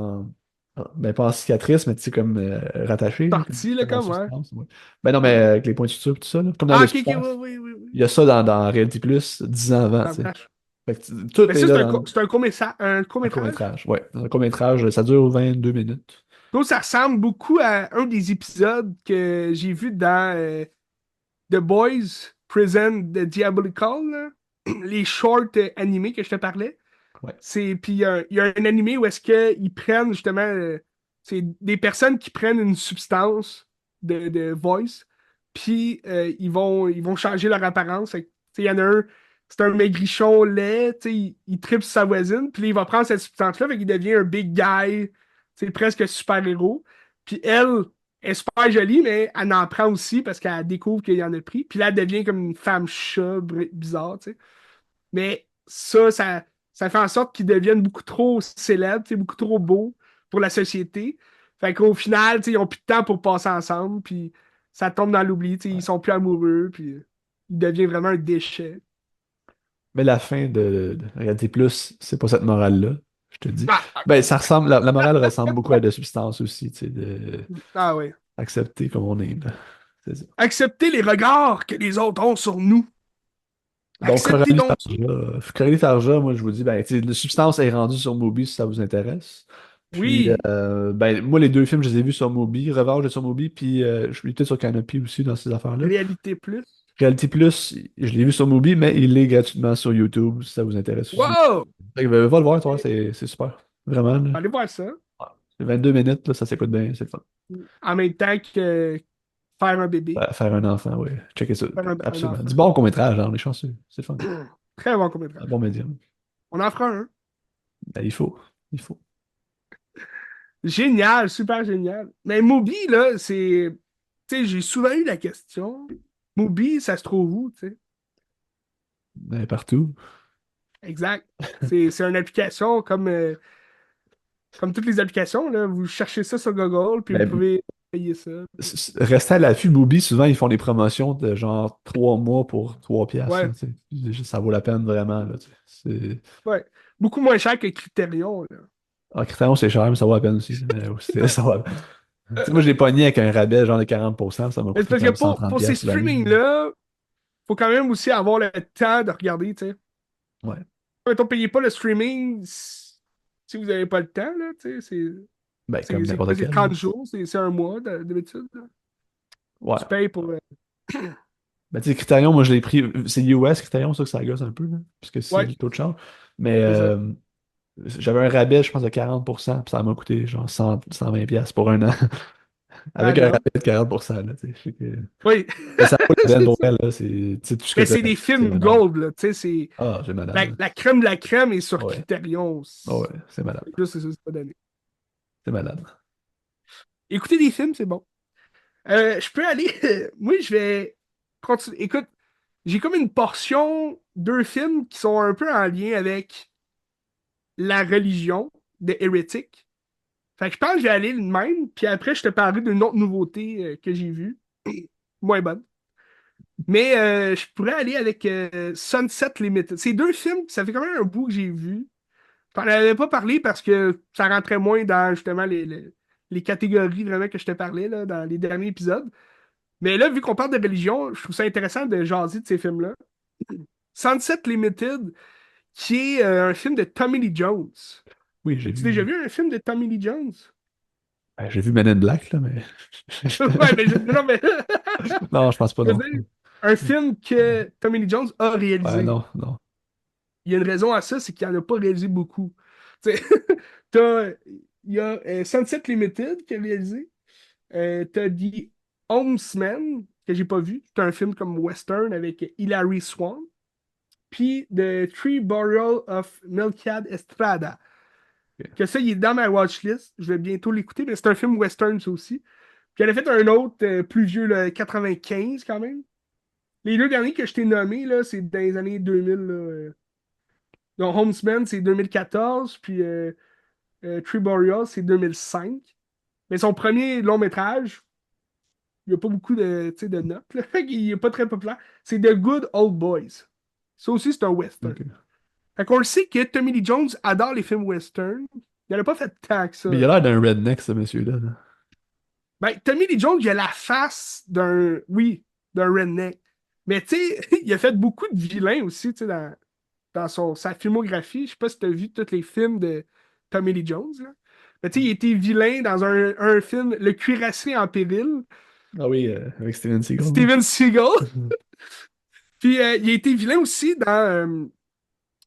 ben pas en cicatrice, mais tu sais, comme rattachée, là, Parti, là, comme dans comme, ouais. Substance. Ouais. Ben non, mais Ouais. avec les points de suture et tout ça, là, comme dans Ah, le OK, OK, oui, Substance. oui, oui, oui. Il y a ça dans Reality Plus 10 ans avant, La tu sais. vache. Fait que tout Mais est ça, là dans c'est un un un court-métrage. court-métrage. Ouais, un court-métrage, ça dure 22 minutes. Donc, ça ressemble beaucoup à un des épisodes que j'ai vu dans The Boys Prison the Diabolical, là. Les shorts animés que je te parlais. Ouais. Puis il y a un animé où est-ce qu'ils prennent justement. C'est des personnes qui prennent une substance de voice, puis ils vont changer leur apparence. Fait que, tu sais, il y en a un, c'est un maigrichon laid, tu sais, il tripe sur sa voisine, puis là, il va prendre cette substance-là, fait qu'il devient un big guy, c'est presque super-héros. Puis elle est super jolie, mais elle en prend aussi parce qu'elle découvre qu'il en a pris. Puis là, elle devient comme une femme chat bizarre, tu sais. Mais ça fait en sorte qu'ils deviennent beaucoup trop célèbres, tu sais, beaucoup trop beaux pour la société. Fait qu'au final, tu sais, ils n'ont plus de temps pour passer ensemble, puis ça tombe dans l'oubli, tu sais, ils Ouais. sont plus amoureux, puis ils deviennent vraiment un déchet. Mais la fin de Reality Plus, c'est pas cette morale-là, je te dis. Ah, Ben, ça ressemble, la morale ressemble beaucoup à de substance aussi, tu sais, de ah ouais. accepter comme on est, là. C'est ça. Acceptez les regards que les autres ont sur nous. Donc, Acceptez donc. Coralie Farja, moi, je vous dis, ben, tu sais, la substance est rendue sur Mubi si ça vous intéresse. Puis, Oui, ben, moi, les deux films, je les ai vus sur Mubi, Revanche est sur Mubi, puis je suis peut-être sur Canopy aussi dans ces affaires-là. réalité plus. Reality Plus, je l'ai vu sur Mubi, mais il est gratuitement sur YouTube si ça vous intéresse aussi. Wow! Fait que, va le voir, toi, c'est super. Vraiment, là. Allez voir ça. C'est 22 minutes, là, ça s'écoute bien, c'est le fun. En même temps que faire un bébé. Faire un enfant, oui. Checker ça, Faire un absolument. enfant. Du bon court-métrage, hein, on est chanceux. C'est le fun. Très bon Un court-métrage. bon médium. On en fera un. Ben, il faut. Il faut. Génial, super génial. Mais Moby, là, c'est. Tu sais, j'ai souvent eu la question. Moby, ça se trouve où, tu sais? Ben, partout. Exact. C'est une application comme toutes les applications, là. Vous cherchez ça sur Google, puis vous Ben, pouvez payer ça. restez à l'affût, Mubi, souvent, ils font des promotions de genre 3 mois pour 3 piastres, Ouais, là, tu sais. Ça vaut la peine vraiment, là, tu sais. ouais. Beaucoup moins cher que Criterion, là. En Criterion, c'est cher, mais ça vaut la peine aussi. Mais ça va. Tu sais, moi, je l'ai pogné avec un rabais genre de 40%, ça m'a Mais c'est coûté parce que comme 130 pour ces piastres l'année. streamings-là, faut quand même aussi avoir le temps de regarder, tu sais. Ouais. Mettons, payez pas le streaming si vous n'avez pas le temps, là, tu sais. Ben, comme C'est quoi? n'importe C'est quel, là. 30 jours, c'est un mois d'habitude, là. Ouais. Tu payes pour. Ben, tu sais, Criterion, moi, je l'ai pris. C'est US, Criterion, ça, que ça gosse un peu, là, parce que c'est Ouais, le taux de change. Mais C'est ça. j'avais un rabais, je pense, de 40%, puis ça m'a coûté genre 120 pièces pour un an. Ah, Avec un regarde. rabais de 40%, là, tu sais. Oui. Mais ça vaut la peine C'est pour ça. elle, là. C'est, tu sais, tout ce que Mais t'as, c'est des c'est films malade. gold, là. Tu sais, c'est Ah, c'est malade, là. la crème de la crème est sur Ah ouais. Criterion. Ah ouais, c'est malade. Juste, c'est ça, c'est pas donné. C'est malade. Écouter des films, c'est bon. Je peux aller. Moi, je vais continuer. Écoute, j'ai comme une portion, deux films qui sont un peu en lien avec la religion de Hérétique. Fait que je pense que je vais aller le même, puis après, je te parlerai d'une autre nouveauté que j'ai vue. Moins bonne. Mais je pourrais aller avec Sunset Limited. C'est deux films, ça fait quand même un bout que j'ai vu. Je t'en avais pas parlé parce que ça rentrait moins dans justement les catégories vraiment que je te parlais là, dans les derniers épisodes. Mais là, vu qu'on parle de religion, je trouve ça intéressant de jaser de ces films-là. Sunset Limited, qui est un film de Tommy Lee Jones. Oui, j'ai As-tu déjà vu. vu un film de Tommy Lee Jones? Ben, j'ai vu Men in Black, là, mais. Ouais, mais non, mais Non, je pense pas, je veux non. dire, un film que Tommy Lee Jones a Ouais, réalisé. non, non. Il y a une raison à ça, c'est qu'il n'en a pas réalisé beaucoup. Tu sais, il y a Sunset Limited qui a réalisé. T'as The Homesman, que j'ai pas vu. C'est un film comme western avec Hilary Swank. Puis The Three Burial of Melquiad Estrada. Ok. Que ça, il est dans ma watchlist. Je vais bientôt l'écouter, mais c'est un film western, ça aussi. Puis elle a fait un autre plus vieux, le 95 quand même. Les deux derniers que je t'ai nommés, là, c'est dans les années 2000. Là, donc Homesman, c'est 2014, puis Tree Boreal, c'est 2005. Mais son premier long métrage, il n'y a pas beaucoup de, tu sais, de notes. Là. Il n'est pas très populaire. C'est The Good Old Boys. Ça aussi, c'est un western. Ok. Fait qu'on le sait que Tommy Lee Jones adore les films western. Il n'en a pas fait tant que ça. Mais il a l'air d'un redneck, ce monsieur-là, là. Ben, Tommy Lee Jones, il a la face d'un, oui, d'un redneck. Mais tu sais, il a fait beaucoup de vilains aussi, tu sais, dans sa filmographie. Je sais pas si tu as vu tous les films de Tommy Lee Jones, là. Mais tu sais, il était vilain dans un film, Le Cuirassé en péril, Ah oui, avec Steven Seagal, là. Steven Seagal. Mhm. Puis il a été vilain aussi dans,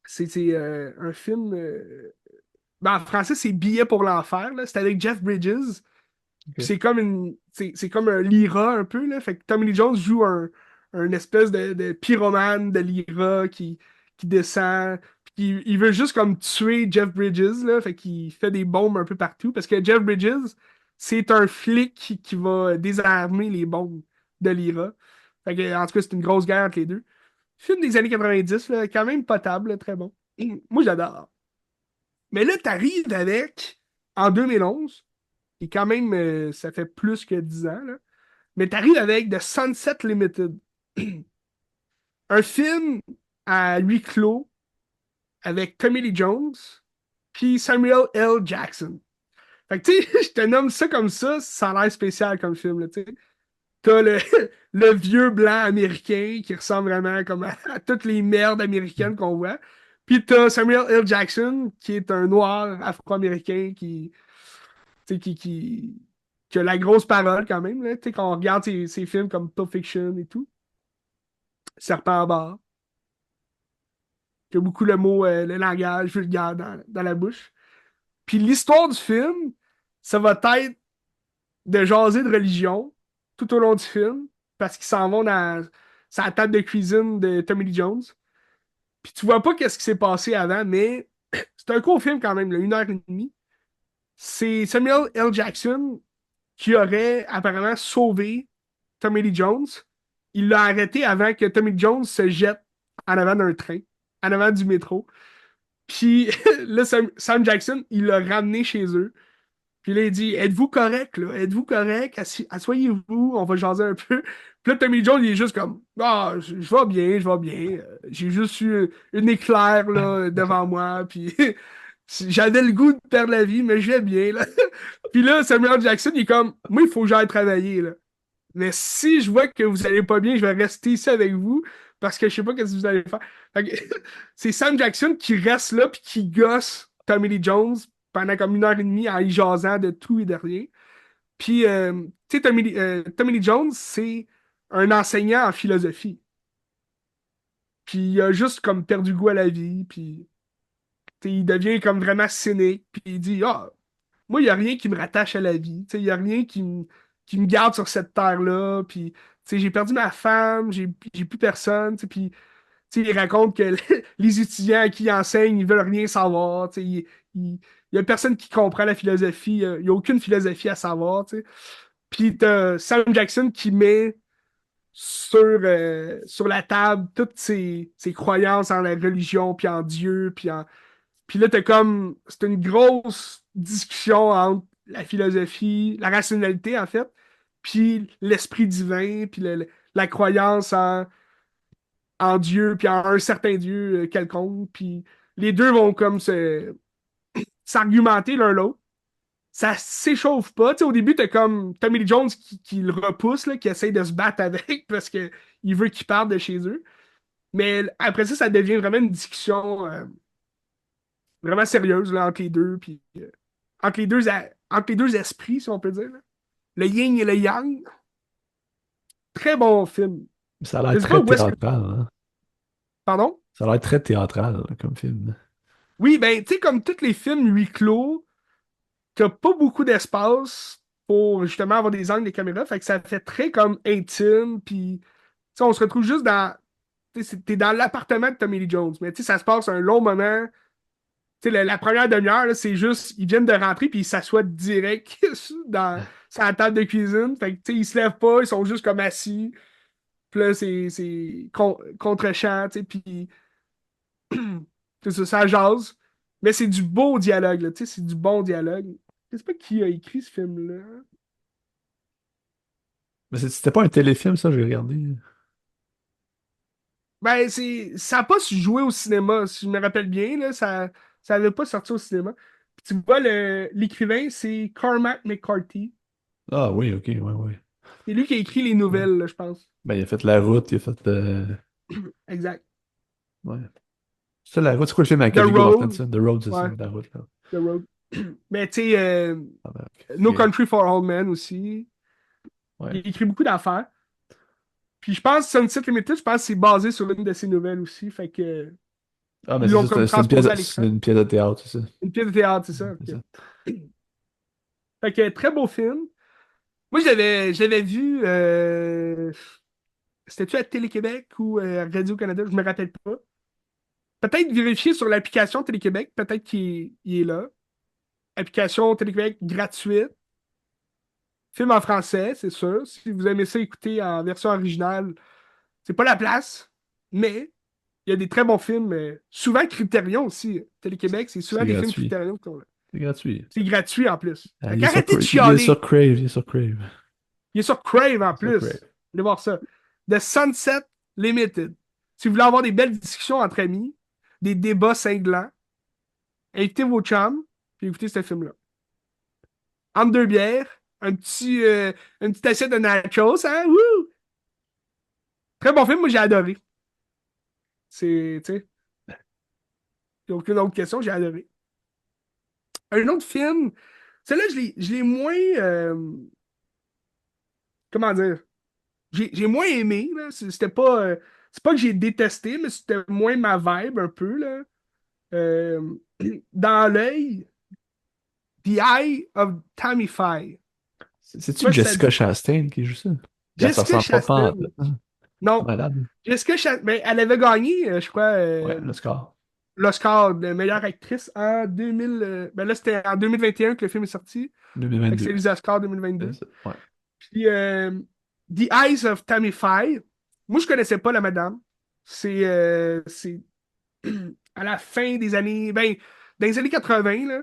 c'est un film, ben, en français, c'est Billet pour l'enfer, là. C'est avec Jeff Bridges. Puis Ok. c'est comme un Lyra un peu, là. Fait que Tommy Lee Jones joue un espèce de pyromane de Lyra qui descend. Puis il veut juste comme tuer Jeff Bridges, là. Fait qu'il fait des bombes un peu partout. Parce que Jeff Bridges, c'est un flic qui va désarmer les bombes de Lyra. Fait que, en tout cas, c'est une grosse guerre entre les deux. Film des années 90, là, quand même potable, là, très bon. Moi, j'adore. Mais là, t'arrives avec, en 2011, et quand même, ça fait plus que 10 ans, là. Mais t'arrives avec The Sunset Limited. Un film à huis clos avec Tommy Lee Jones puis Samuel L. Jackson. Fait que, tu sais, je te nomme ça comme ça a l'air spécial comme film, là, tu sais. T'as le vieux blanc américain qui ressemble vraiment comme à toutes les merdes américaines qu'on voit. Puis t'as Samuel L. Jackson, qui est un noir afro-américain tu sais, qui a la grosse parole quand même. Là, tu sais, quand on regarde ses films comme Pulp Fiction et tout, Serpent à bord, qui a beaucoup le mot, le langage vulgaire dans la bouche. Puis l'histoire du film, ça va être de jaser de religion tout au long du film, parce qu'ils s'en vont dans sa table de cuisine de Tommy Lee Jones. Puis tu vois pas qu'est-ce qui s'est passé avant, mais c'est un court film quand même, là, 1 heure et demie. C'est Samuel L. Jackson qui aurait apparemment sauvé Tommy Lee Jones. Il l'a arrêté avant que Tommy Lee Jones se jette en avant d'un train, en avant du métro. Puis là, Sam Jackson, il l'a ramené chez eux. Puis là, il dit, êtes-vous correct, là? Êtes-vous correct? Asseyez-vous, on va jaser un peu. Puis là, Tommy Jones, il est juste comme, ah, je vais bien, je vais bien. J'ai juste eu une éclair, là, devant moi. Puis j'avais le goût de perdre la vie, mais je vais bien, là. Puis là, Samuel Jackson, il est comme, moi, il faut que j'aille travailler, là. Mais si je vois que vous allez pas bien, je vais rester ici avec vous parce que je sais pas ce que vous allez faire. Fait que c'est Sam Jackson qui reste là puis qui gosse Tommy Lee Jones pendant comme 1 heure et demie en y jasant de tout et de rien. Puis, tu sais, Tommy Lee Jones, c'est un enseignant en philosophie. Puis il a juste comme perdu goût à la vie. Puis Il devient comme vraiment cynique, puis il dit, ah, moi, il n'y a rien qui me rattache à la vie. Il n'y a rien qui me garde sur cette terre-là. Puis, j'ai perdu ma femme, j'ai plus personne. Puis, il raconte que les étudiants à qui il enseigne, ils veulent rien savoir. Il y a personne qui comprend la philosophie. Il n'y a aucune philosophie à savoir. Puis, t'as Sam Jackson qui met sur la table toutes ses croyances en la religion, puis en Dieu, puis là, c'est une grosse discussion entre la philosophie, la rationalité, en fait, puis l'esprit divin, puis la croyance en Dieu, puis en un certain Dieu quelconque. Puis les deux vont comme s'argumenter l'un l'autre. Ça s'échauffe pas. Tu sais, au début, t'as comme Tommy Lee Jones qui le repousse, là, qui essaye de se battre avec parce qu'il veut qu'il parte de chez eux. Mais après ça, ça devient vraiment une discussion vraiment sérieuse là, entre les deux. Puis, entre les deux esprits, si on peut dire, là. Le yin et le yang. Très bon film. Ça a l'air Je sais pas très où est-ce que. théâtral, hein. Pardon? Ça a l'air très théâtral là, comme film. Oui, ben, tu sais, comme tous les films huis clos, t'as pas beaucoup d'espace pour justement avoir des angles de caméra. Fait que ça fait très comme intime. Puis, tu sais, on se retrouve juste dans. Tu sais, t'es dans l'appartement de Tommy Lee Jones. Mais tu sais, ça se passe un long moment. Tu sais, la première demi-heure, là, c'est juste, ils viennent de rentrer puis ils s'assoient direct sur la table de cuisine. Fait que, tu sais, ils se lèvent pas, ils sont juste comme assis. Puis là, c'est contre-champ, tu sais, puis c'est ça, ça jase. Mais c'est du beau dialogue, là, tu sais, c'est du bon dialogue. Je sais pas qui a écrit ce film-là. Mais c'était pas un téléfilm, ça, j'ai regardé. Ben, ça n'a pas su jouer au cinéma, si je me rappelle bien, là, ça avait pas sorti au cinéma. Puis tu vois, l'écrivain, c'est Cormac McCarthy. Ah oui, ok, ouais, ouais. C'est lui qui a écrit les Ouais. nouvelles, là, je pense. Ben, il a fait La Route, il a fait. Exact. Ouais. C'est La Route, c'est quoi le film avec The Viggo Road. Mortensen? The Road, c'est ça, Ouais, La Route, là. The Road. Mais tu sais, Ah, ben, ok. No Country for Old Men aussi. Ouais. Il écrit beaucoup d'affaires. Puis je pense que Sunset Limited, je pense que c'est basé sur une de ses nouvelles aussi. Fait que Ah, mais ils c'est l'ont ça, comme transposé à c'est l'écran. une pièce de théâtre, c'est ça. Une pièce de théâtre, c'est ça. C'est Ok. ça. Fait que très beau film. Moi, je l'avais vu. C'était-tu à Télé-Québec ou à Radio-Canada? Je me rappelle pas. Peut-être vérifier sur l'application Télé-Québec. Peut-être qu'il est là. Application Télé-Québec gratuite. Film en français, c'est sûr. Si vous aimez ça écouter en version originale, c'est pas la place. Mais il y a des très bons films. Souvent Criterion aussi. Télé-Québec, c'est souvent C'est des films gratuit. Criterion qui sont là. C'est gratuit. C'est gratuit en plus. Ah, Fait qu'arrêtez de chialer. Il est sur Crave. Il est sur Crave en Il est sur Crave. plus. Allez voir ça. The Sunset Limited. Si vous voulez avoir des belles discussions entre amis, des débats cinglants, invitez vos chums, puis écoutez ce film-là. Entre deux bières, une petite assiette de nachos, hein? Wouh! Très bon film, moi j'ai adoré. Tu sais, il n'y a aucune autre question, j'ai adoré. Un autre film, celui-là, je l'ai moins, comment dire, j'ai moins aimé, là. C'était pas, c'est pas que j'ai détesté, mais c'était moins ma vibe un peu, là. Euh, dans l'œil, The Eye of Tammy Faye. Je sais C'est-tu pas si ça Jessica dit quoi. Chastain qui joue ça? Gars, ça Jessica ressemble pas Chastain. pantoute, hein. C'est Non, malade. Jessica Chastain, ben, elle avait gagné, je crois, Ouais, le score. l'Oscar de meilleure actrice en 2000. Ben là, c'était en 2021 que le film est sorti. Fait que c'est 2022. les Oscars C'est 2022. ça. Ouais. Puis The Eyes of Tammy Faye. Moi, je connaissais pas la madame. C'est à la fin des années. Ben, dans les années 80, là.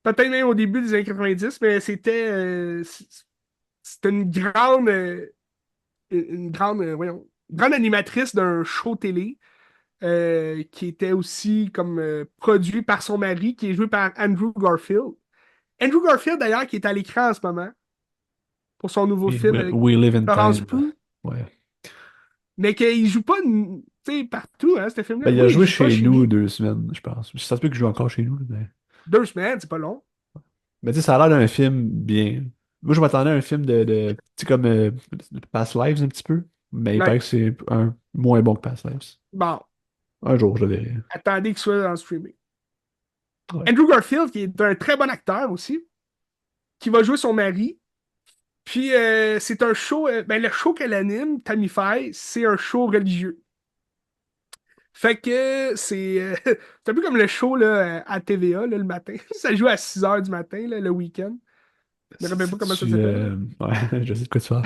Peut-être même au début des années 90, mais c'était une grande, voyons, grande animatrice d'un show télé qui était aussi comme produit par son mari, qui est joué par Andrew Garfield. Andrew Garfield, d'ailleurs, qui est à l'écran en ce moment pour son nouveau film avec We Live in Florence Time. Pugh, Ouais. mais qu'il joue pas tu sais, partout, hein, ce film-là. Ben, il a Oui, il joué joue pas chez chez nous nous. 2 semaines, je pense. Ça se peut qu'il joue encore chez nous. Mais, 2 semaines, c'est pas long. mais tu sais, ça a l'air d'un film bien. Moi, je m'attendais à un film tu sais, comme Past Lives un petit peu. Mais il paraît Ouais. que c'est un moins bon que Past Lives. Bon, Un jour, je le verrai. attendez qu'il soit en streaming. Ouais. Andrew Garfield, qui est un très bon acteur aussi, qui va jouer son mari. Puis c'est un show, ben, le show qu'elle anime, Tammy Faye, c'est un show religieux. Fait que c'est un peu comme le show là, à TVA là, le matin. Ça joue à 6 h du matin, là, le week-end. Je me rappelle pas comment ça C'est-tu, s'appelle. ouais, je sais de quoi tu parles.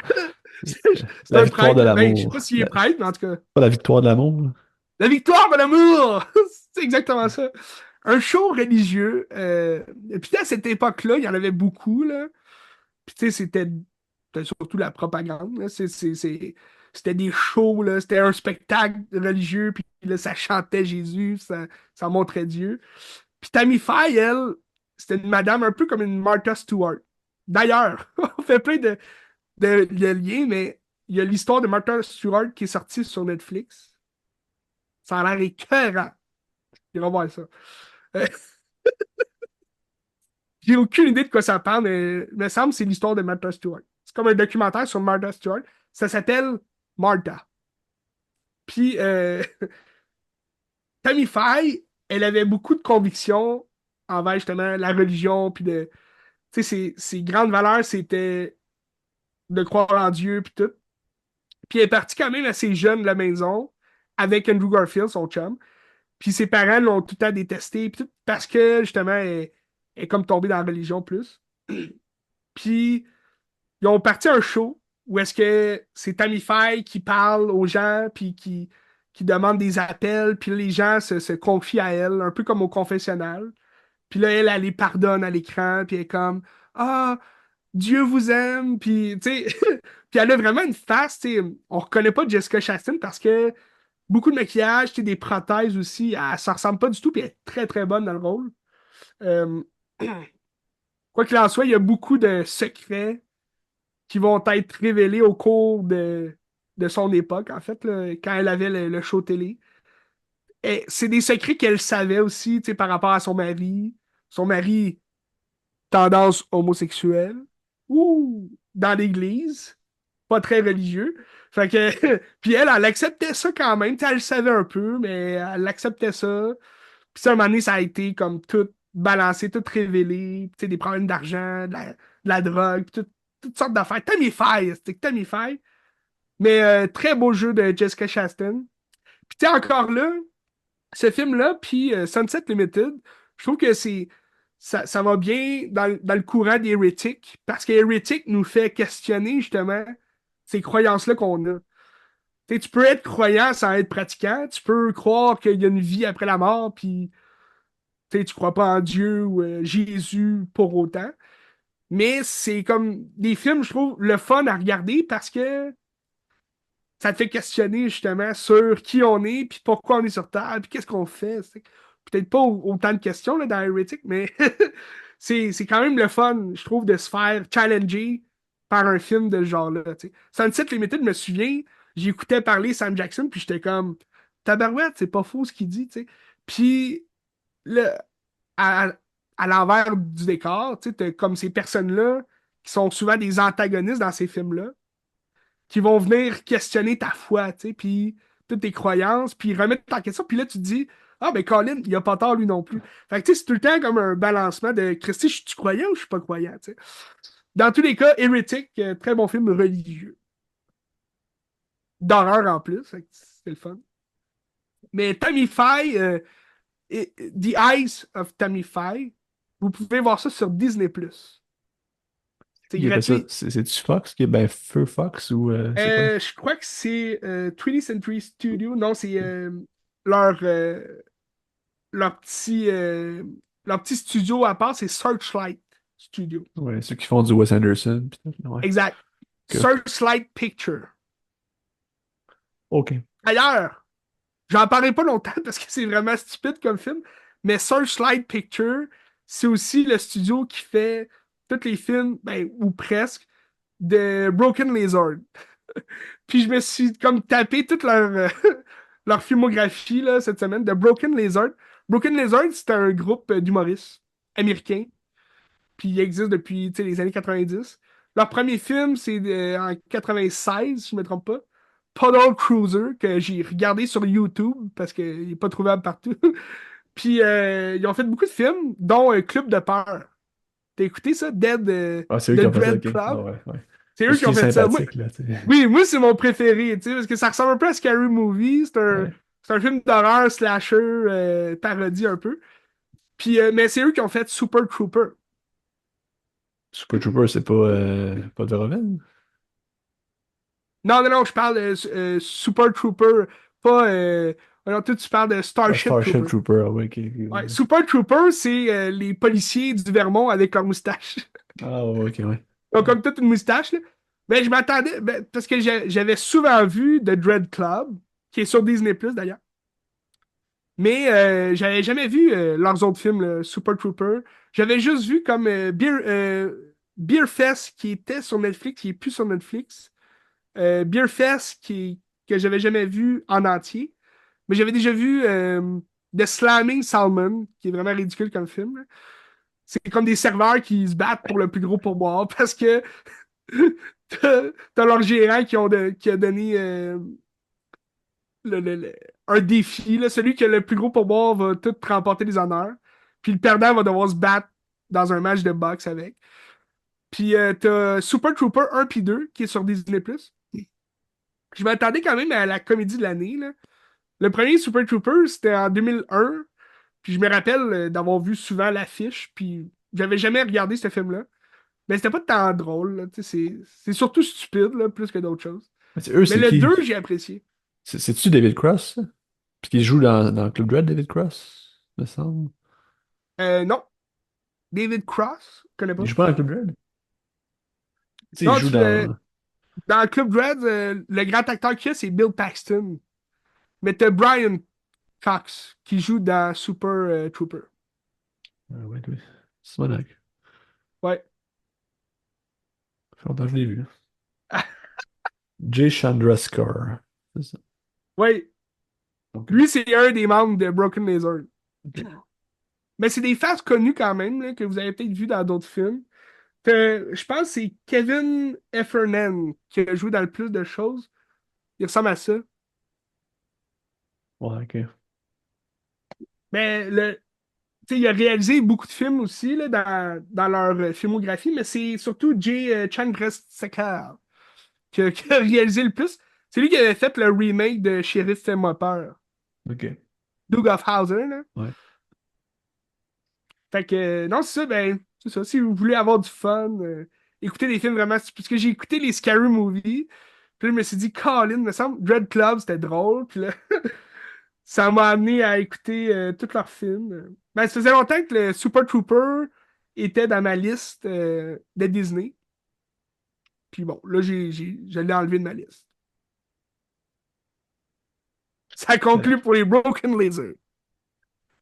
C'est c'est La un victoire de prêtre. Ben, je sais l'amour. pas s'il est prêtre, mais en tout cas. Pas la victoire de l'amour, là. La victoire de l'amour! C'est exactement ça. Un show religieux. Et puis à cette époque-là, il y en avait beaucoup, là. Puis tu sais, c'était surtout la propagande, là. C'était des shows, là. C'était un spectacle religieux, puis là, ça chantait Jésus, ça montrait Dieu. Puis Tammy Faye, elle, c'était une madame un peu comme une Martha Stewart. D'ailleurs, on fait plein de liens, mais il y a l'histoire de Martha Stewart qui est sortie sur Netflix. Ça a l'air écœurant. J'irai voir ça. Euh, j'ai aucune idée de quoi ça parle, mais il me semble que c'est l'histoire de Martha Stewart. C'est comme un documentaire sur Martha Stewart. Ça s'appelle Martha. Puis Tammy Faye, elle avait beaucoup de convictions envers justement la religion, puis tu sais, ses grandes valeurs, c'était de croire en Dieu, puis tout. Puis elle est partie quand même assez jeune de la maison avec Andrew Garfield, son chum. Puis ses parents l'ont tout le temps détesté, puis tout, parce que justement, elle est comme tombée dans la religion plus. Puis ils ont parti un show où est-ce que c'est Tammy Faye qui parle aux gens, puis qui demande des appels, puis les gens se confient à elle, un peu comme au confessionnal. Puis là, elle les pardonne à l'écran, puis elle est comme Ah, Dieu vous aime, puis tu sais, puis elle a vraiment une face, tu sais, on reconnaît pas Jessica Chastain parce que beaucoup de maquillage, tu sais, des prothèses aussi, elle, ça ressemble pas du tout, puis elle est très très bonne dans le rôle. Euh, Quoi qu'il en soit, il y a beaucoup de secrets qui vont être révélés au cours de son époque, en fait, là, quand elle avait le show télé. Et c'est des secrets qu'elle savait aussi, tu sais, par rapport à son mari. Son mari, tendance homosexuelle, ou dans l'église, pas très religieux. Fait que, puis elle acceptait ça quand même, tu sais, elle le savait un peu, mais elle acceptait ça. Puis ça, à un moment donné, ça a été comme tout balancé, tout révélé, tu sais, des problèmes d'argent, de la drogue, puis toutes sortes d'affaires. Tammy Faye, c'était Tammy Faye. Mais très beau jeu de Jessica Chastain. Puis tu sais, encore là, ce film-là, puis Sunset Limited, je trouve que ça va bien dans le courant d'Hérétique, parce qu'Hérétique nous fait questionner justement ces croyances-là qu'on a. Tu sais, tu peux être croyant sans être pratiquant, tu peux croire qu'il y a une vie après la mort, puis tu crois pas en Dieu ou Jésus pour autant. Mais c'est comme des films, je trouve, le fun à regarder parce que ça te fait questionner justement sur qui on est, puis pourquoi on est sur Terre, puis qu'est-ce qu'on fait. C'est peut-être pas autant de questions là, dans Heretic, mais c'est quand même le fun, je trouve, de se faire challenger par un film de ce genre-là. Tu sais. Sunset Limited, me souviens, j'écoutais parler Sam Jackson, puis j'étais comme, tabarouette, c'est pas faux ce qu'il dit. Tu sais. Puis là, à, à l'envers du décor, tu sais, t'as comme ces personnes-là qui sont souvent des antagonistes dans ces films-là qui vont venir questionner ta foi, tu sais, puis toutes tes croyances, puis remettre en question. Puis là, tu te dis, ah, ben Colin, il a pas tort lui non plus. Fait que, tu sais, c'est tout le temps comme un balancement de Christy, je suis croyant ou je suis pas croyant, tu sais. Dans tous les cas, Heretic, très bon film religieux. D'horreur en plus, fait que c'est le fun. Mais Tammy Faye, The Eyes of Tammy Faye, vous pouvez voir ça sur Disney+. C'est Il appelle ça, gratuit. c'est-tu Fox qui est ben Feu Fox ou c'est quoi? Je crois que c'est 20th Century Studio. Non, c'est leur, euh, leur petit, euh, leur petit studio à part, c'est Searchlight Studio. Ouais, ceux qui font du Wes Anderson. Pis tout, ouais. Exact. Que- Searchlight Picture. OK. D'ailleurs, j'en parlerai pas longtemps parce que c'est vraiment stupide comme film, mais Searchlight Picture, c'est aussi le studio qui fait tous les films, ben, ou presque, de Broken Lizard. Puis je me suis comme tapé toute leur filmographie là, cette semaine de Broken Lizard. Broken Lizard, c'est un groupe d'humoristes américains. Puis il existe depuis tu sais, les années 90. Leur premier film, c'est en 96, si je ne me trompe pas. Puddle Cruiser, que j'ai regardé sur YouTube parce qu'il n'est pas trouvable partout. Puis ils ont fait beaucoup de films, dont Club de peur. T'as écouté ça? Ah, c'est eux The qui ont fait ça, Dread ok. Ah Club? ouais, ouais. C'est eux Parce qui qu'il ont est fait ça. Moi, sympathique, là, tu sais. oui, moi, c'est mon préféré, tu sais, parce que ça ressemble un peu à Scary Movie. Ouais. C'est un film d'horreur slasher, parodie un peu. Puis, mais c'est eux qui ont fait Super Trooper. Super Trooper, c'est pas de Verhoeven? Non, non, non, je parle de Super Trooper, pas. Non, toi, tu parles de Ah, Starship Starship Trooper. Trooper, ah ouais, ok, ok, Ouais, ouais. Super Trooper, c'est les policiers du Vermont avec leur moustache. Ah ouais, ok, ouais. Ils ont Ouais. comme toute une moustache, là. Mais je m'attendais, ben, parce que j'avais souvent vu The Dread Club, qui est sur Disney Plus d'ailleurs. Mais j'avais jamais vu leurs autres films, là, Super Trooper. J'avais juste vu comme Beer Fest qui était sur Netflix, qui est plus sur Netflix. Beer Fest que j'avais jamais vu en entier. Mais j'avais déjà vu The Slamming Salmon, qui est vraiment ridicule comme film, là. C'est comme des serveurs qui se battent pour le plus gros pourboire parce que t'as leur gérant qui a donné le- le- le- un défi. Là. Celui qui a le plus gros pourboire va tout remporter les honneurs. Puis le perdant va devoir se battre dans un match de boxe avec. Puis t'as Super Trooper 1 puis 2 qui est sur Disney+. Je m'attendais quand même à la comédie de l'année, là. Le premier Super Trooper, c'était en 2001. Puis je me rappelle d'avoir vu souvent l'affiche. Puis j'avais jamais regardé ce film-là. Mais c'était pas tant drôle, là. Tu sais, c'est surtout stupide, là, plus que d'autres choses. Mais eux, Mais c'est le qui? 2 j'ai apprécié. C'est-tu David Cross, ça? Parce qu'il joue dans Club Dread, David Cross, me semble. Non, David Cross, je connais Il pas. joue pas dans Club Dread? Tu sais, il Non, joue dans. dans Club Dread, le grand acteur qu'il y a, c'est Bill Paxton. Mais t'as Brian Cox qui joue dans Super Trooper. Ah ouais, oui. Simonac. Ouais. Ça fait longtemps que je l'ai vu. Jay Chandrasekhar. C'est ça. Ouais. Ok. Lui, c'est un des membres de Broken Lizard. Ok. Mais c'est des faces connues quand même, là, que vous avez peut-être vu dans d'autres films. Je pense que c'est Kevin Heffernan qui a joué dans le plus de choses. Il ressemble à ça. Ouais, ok. Mais tu sais, il a réalisé beaucoup de films aussi là, dans leur filmographie, mais c'est surtout Jay Chandrasekhar qui a réalisé le plus. C'est lui qui avait fait le remake de Shérif Fais-moi peur. Ok. Doug of Hauser, là. Ouais. Fait que, non, c'est ça, ben, c'est ça. Si vous voulez avoir du fun, écoutez des films vraiment. Parce que j'ai écouté les Scary Movies, puis là, je me suis dit, Colin, me semble, Dread Club, c'était drôle, puis là, ça m'a amené à écouter tous leurs films. Ben, ça faisait longtemps que le Super Trooper était dans ma liste de Disney. Puis bon, là, je l'ai enlevé de ma liste. Ça Ben, conclut pour les Broken Lizard.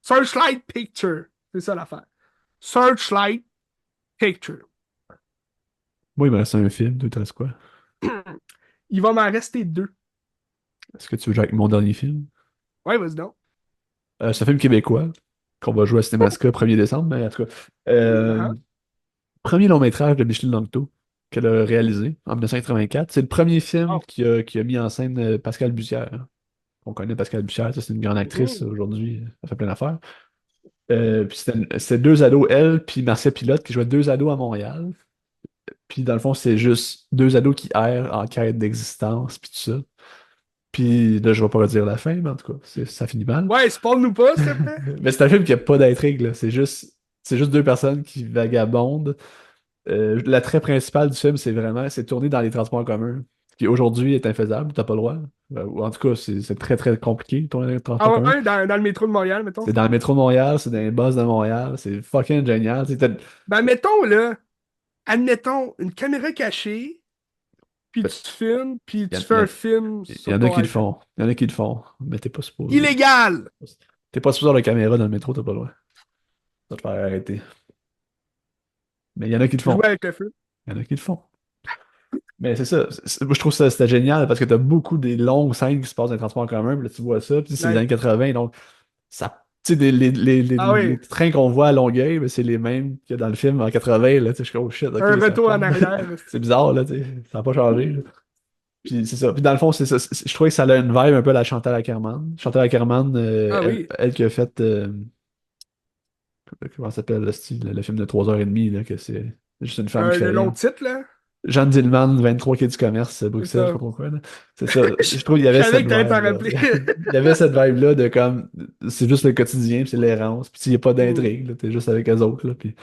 Searchlight Picture. C'est ça l'affaire. Searchlight Picture. moi, il me reste un film. Toi, il te reste quoi? Il va m'en rester deux. Est-ce que tu veux jouer avec mon dernier film? Ouais, vas-y donc. C'est un film québécois qu'on va jouer à Cinémascope 1er décembre, mais en tout cas. Ah, Premier long métrage de Micheline Langto qu'elle a réalisé en 1984. C'est le premier film oh. qui a mis en scène Pascal Bussière. On connaît Pascal Bussière, ça, c'est une grande actrice Mhm. aujourd'hui, elle fait plein d'affaires. Puis c'était deux ados, elle, puis Marcia Pilote, qui jouaient deux ados à Montréal. Puis dans le fond, c'est juste deux ados qui errent en quête d'existence, puis tout ça. Puis là, je vais pas redire la fin, mais en tout cas, ça finit mal. Ouais, spoil-nous pas, s'il te plaît. Mais c'est un film qui a pas d'intrigue, là. C'est juste deux personnes qui vagabondent. L'attrait principal du film, c'est tourné dans les transports en commun, qui aujourd'hui est infaisable, t'as pas le droit. Ou en tout cas, c'est très très compliqué de tourner dans les transports Ah en commun. ouais, dans le métro de Montréal, mettons. C'est dans le métro de Montréal, c'est dans les bus de Montréal, c'est fucking génial. Ben, mettons, là, admettons, une caméra cachée, puis tu filmes, puis Il y, tu en fais il y un en- film il y sur en a ton qui le iPhone. font. Il y en a qui le font, mais t'es pas supposé. Illégal! T'es pas supposé avoir la caméra dans le métro, t'as pas le droit. Ça va te faire arrêter. Mais il y en a qui le Jouer font. avec le feu. Il y en a qui le font. Mais c'est ça. Moi, je trouve ça c'était génial parce que t'as beaucoup des longues scènes qui se passent dans les transports en commun, puis là, tu vois ça, puis c'est les Ouais. années 80, donc ça. Tu sais, Ah les oui, trains qu'on voit à Longueuil, ben, c'est les mêmes que dans le film en 80, là, tu sais, je suis comme, oh shit, un ok, ça retour en ressemble. arrière. C'est bizarre, là, tu sais, ça n'a pas changé, là. Puis c'est ça. Puis dans le fond, c'est ça. Je trouvais que ça a une vibe un peu à la Chantal Akerman. Chantal Akerman, Ah oui. elle qui a fait Comment ça s'appelle le style, le film de 3h30, là, que c'est juste une femme qui fait Le long rien. titre, là. Jeanne Dillman, 23 quai du commerce, C'est Bruxelles, je sais pas ça. trop quoi, là. C'est ça. Je, Je trouve qu'il y je avait savais cette que t'allais t'en vibe-là. rappeler. Il y avait cette vibe-là de comme, c'est juste le quotidien, puis c'est l'errance, puis il n'y a pas Hmm. d'intrigue, là. T'es juste avec eux autres, là, puis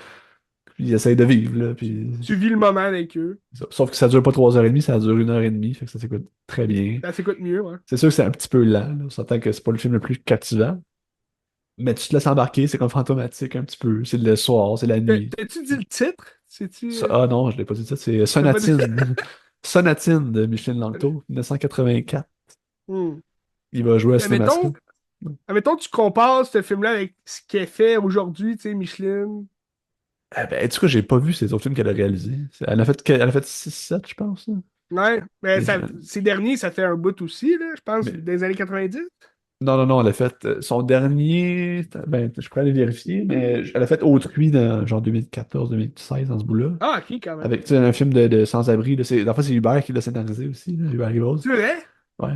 ils essayent de vivre, là, puis... Tu vis le moment avec eux. Sauf que ça dure pas 3h30, ça dure 1h30, fait que ça s'écoute très bien. Ça s'écoute mieux, ouais. C'est sûr que c'est un petit peu lent, là. On s'entend que c'est pas le film le plus captivant, mais tu te laisses embarquer, c'est comme fantomatique un petit peu. C'est le soir, c'est la nuit. T'as-tu dit le titre? C'est-tu. Ah non, je l'ai pas dit ça, c'est T'as pas dit. Sonatine. Sonatine de Micheline Langto, 1984. Hmm. Il va jouer à Admettons, Cinémascope. admettons, tu compares ce film-là avec ce qu'elle fait aujourd'hui, tu sais, Micheline. Ah ben, en tout cas, j'ai pas vu ces autres films qu'elle a réalisés. Elle a fait 6-7, je pense, là. Ouais, mais Mais, ces derniers, ça fait un bout aussi, là, je pense, mais- des années 90. non, non, non, elle a fait son dernier. Ben, je pourrais aller vérifier, mais elle a fait Autrui dans genre 2014-2016 dans ce bout-là. Ah, ok, quand même. Avec, tu sais, un film de sans-abri. Là, en fait, c'est Hubert qui l'a scénarisé aussi, là, Hubert Rivose. C'est vrai? Ouais.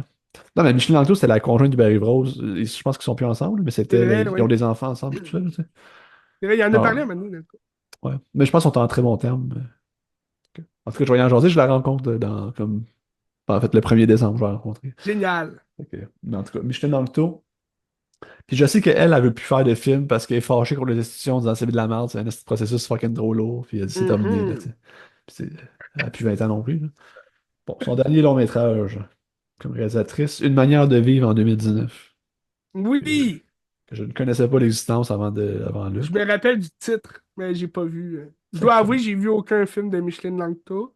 Non, mais Micheline Langto, c'était la conjointe d'Hubert Rivose. Je pense qu'ils sont plus ensemble, mais C'est c'était, vrai, ils ont oui. des enfants ensemble, tout ça, là, tu sais. C'est vrai, il y en a Ah, parlé à un moment donné, là. ouais. Mais je pense qu'ils sont en très bon terme. En tout cas, je voyais en jaser, je la rencontre dans, comme, en fait, le 1er décembre, je vais la rencontrer. Génial. Mais en tout cas, Micheline Langto. Puis je sais qu'elle, elle veut plus faire de films parce qu'elle est fâchée contre les institutions en disant c'est de la merde, c'est un esti de processus fucking trop lourd, puis elle dit c'est terminé, là, tu Mhm. sais. Puis elle a plus 20 ans non plus, là. Bon, son dernier long métrage comme réalisatrice, Une manière de vivre en 2019, que, Oui, que je ne connaissais pas l'existence avant là. je me rappelle du titre, mais j'ai pas vu. Je Fait dois que avouer, j'ai vu aucun film de Micheline Langto.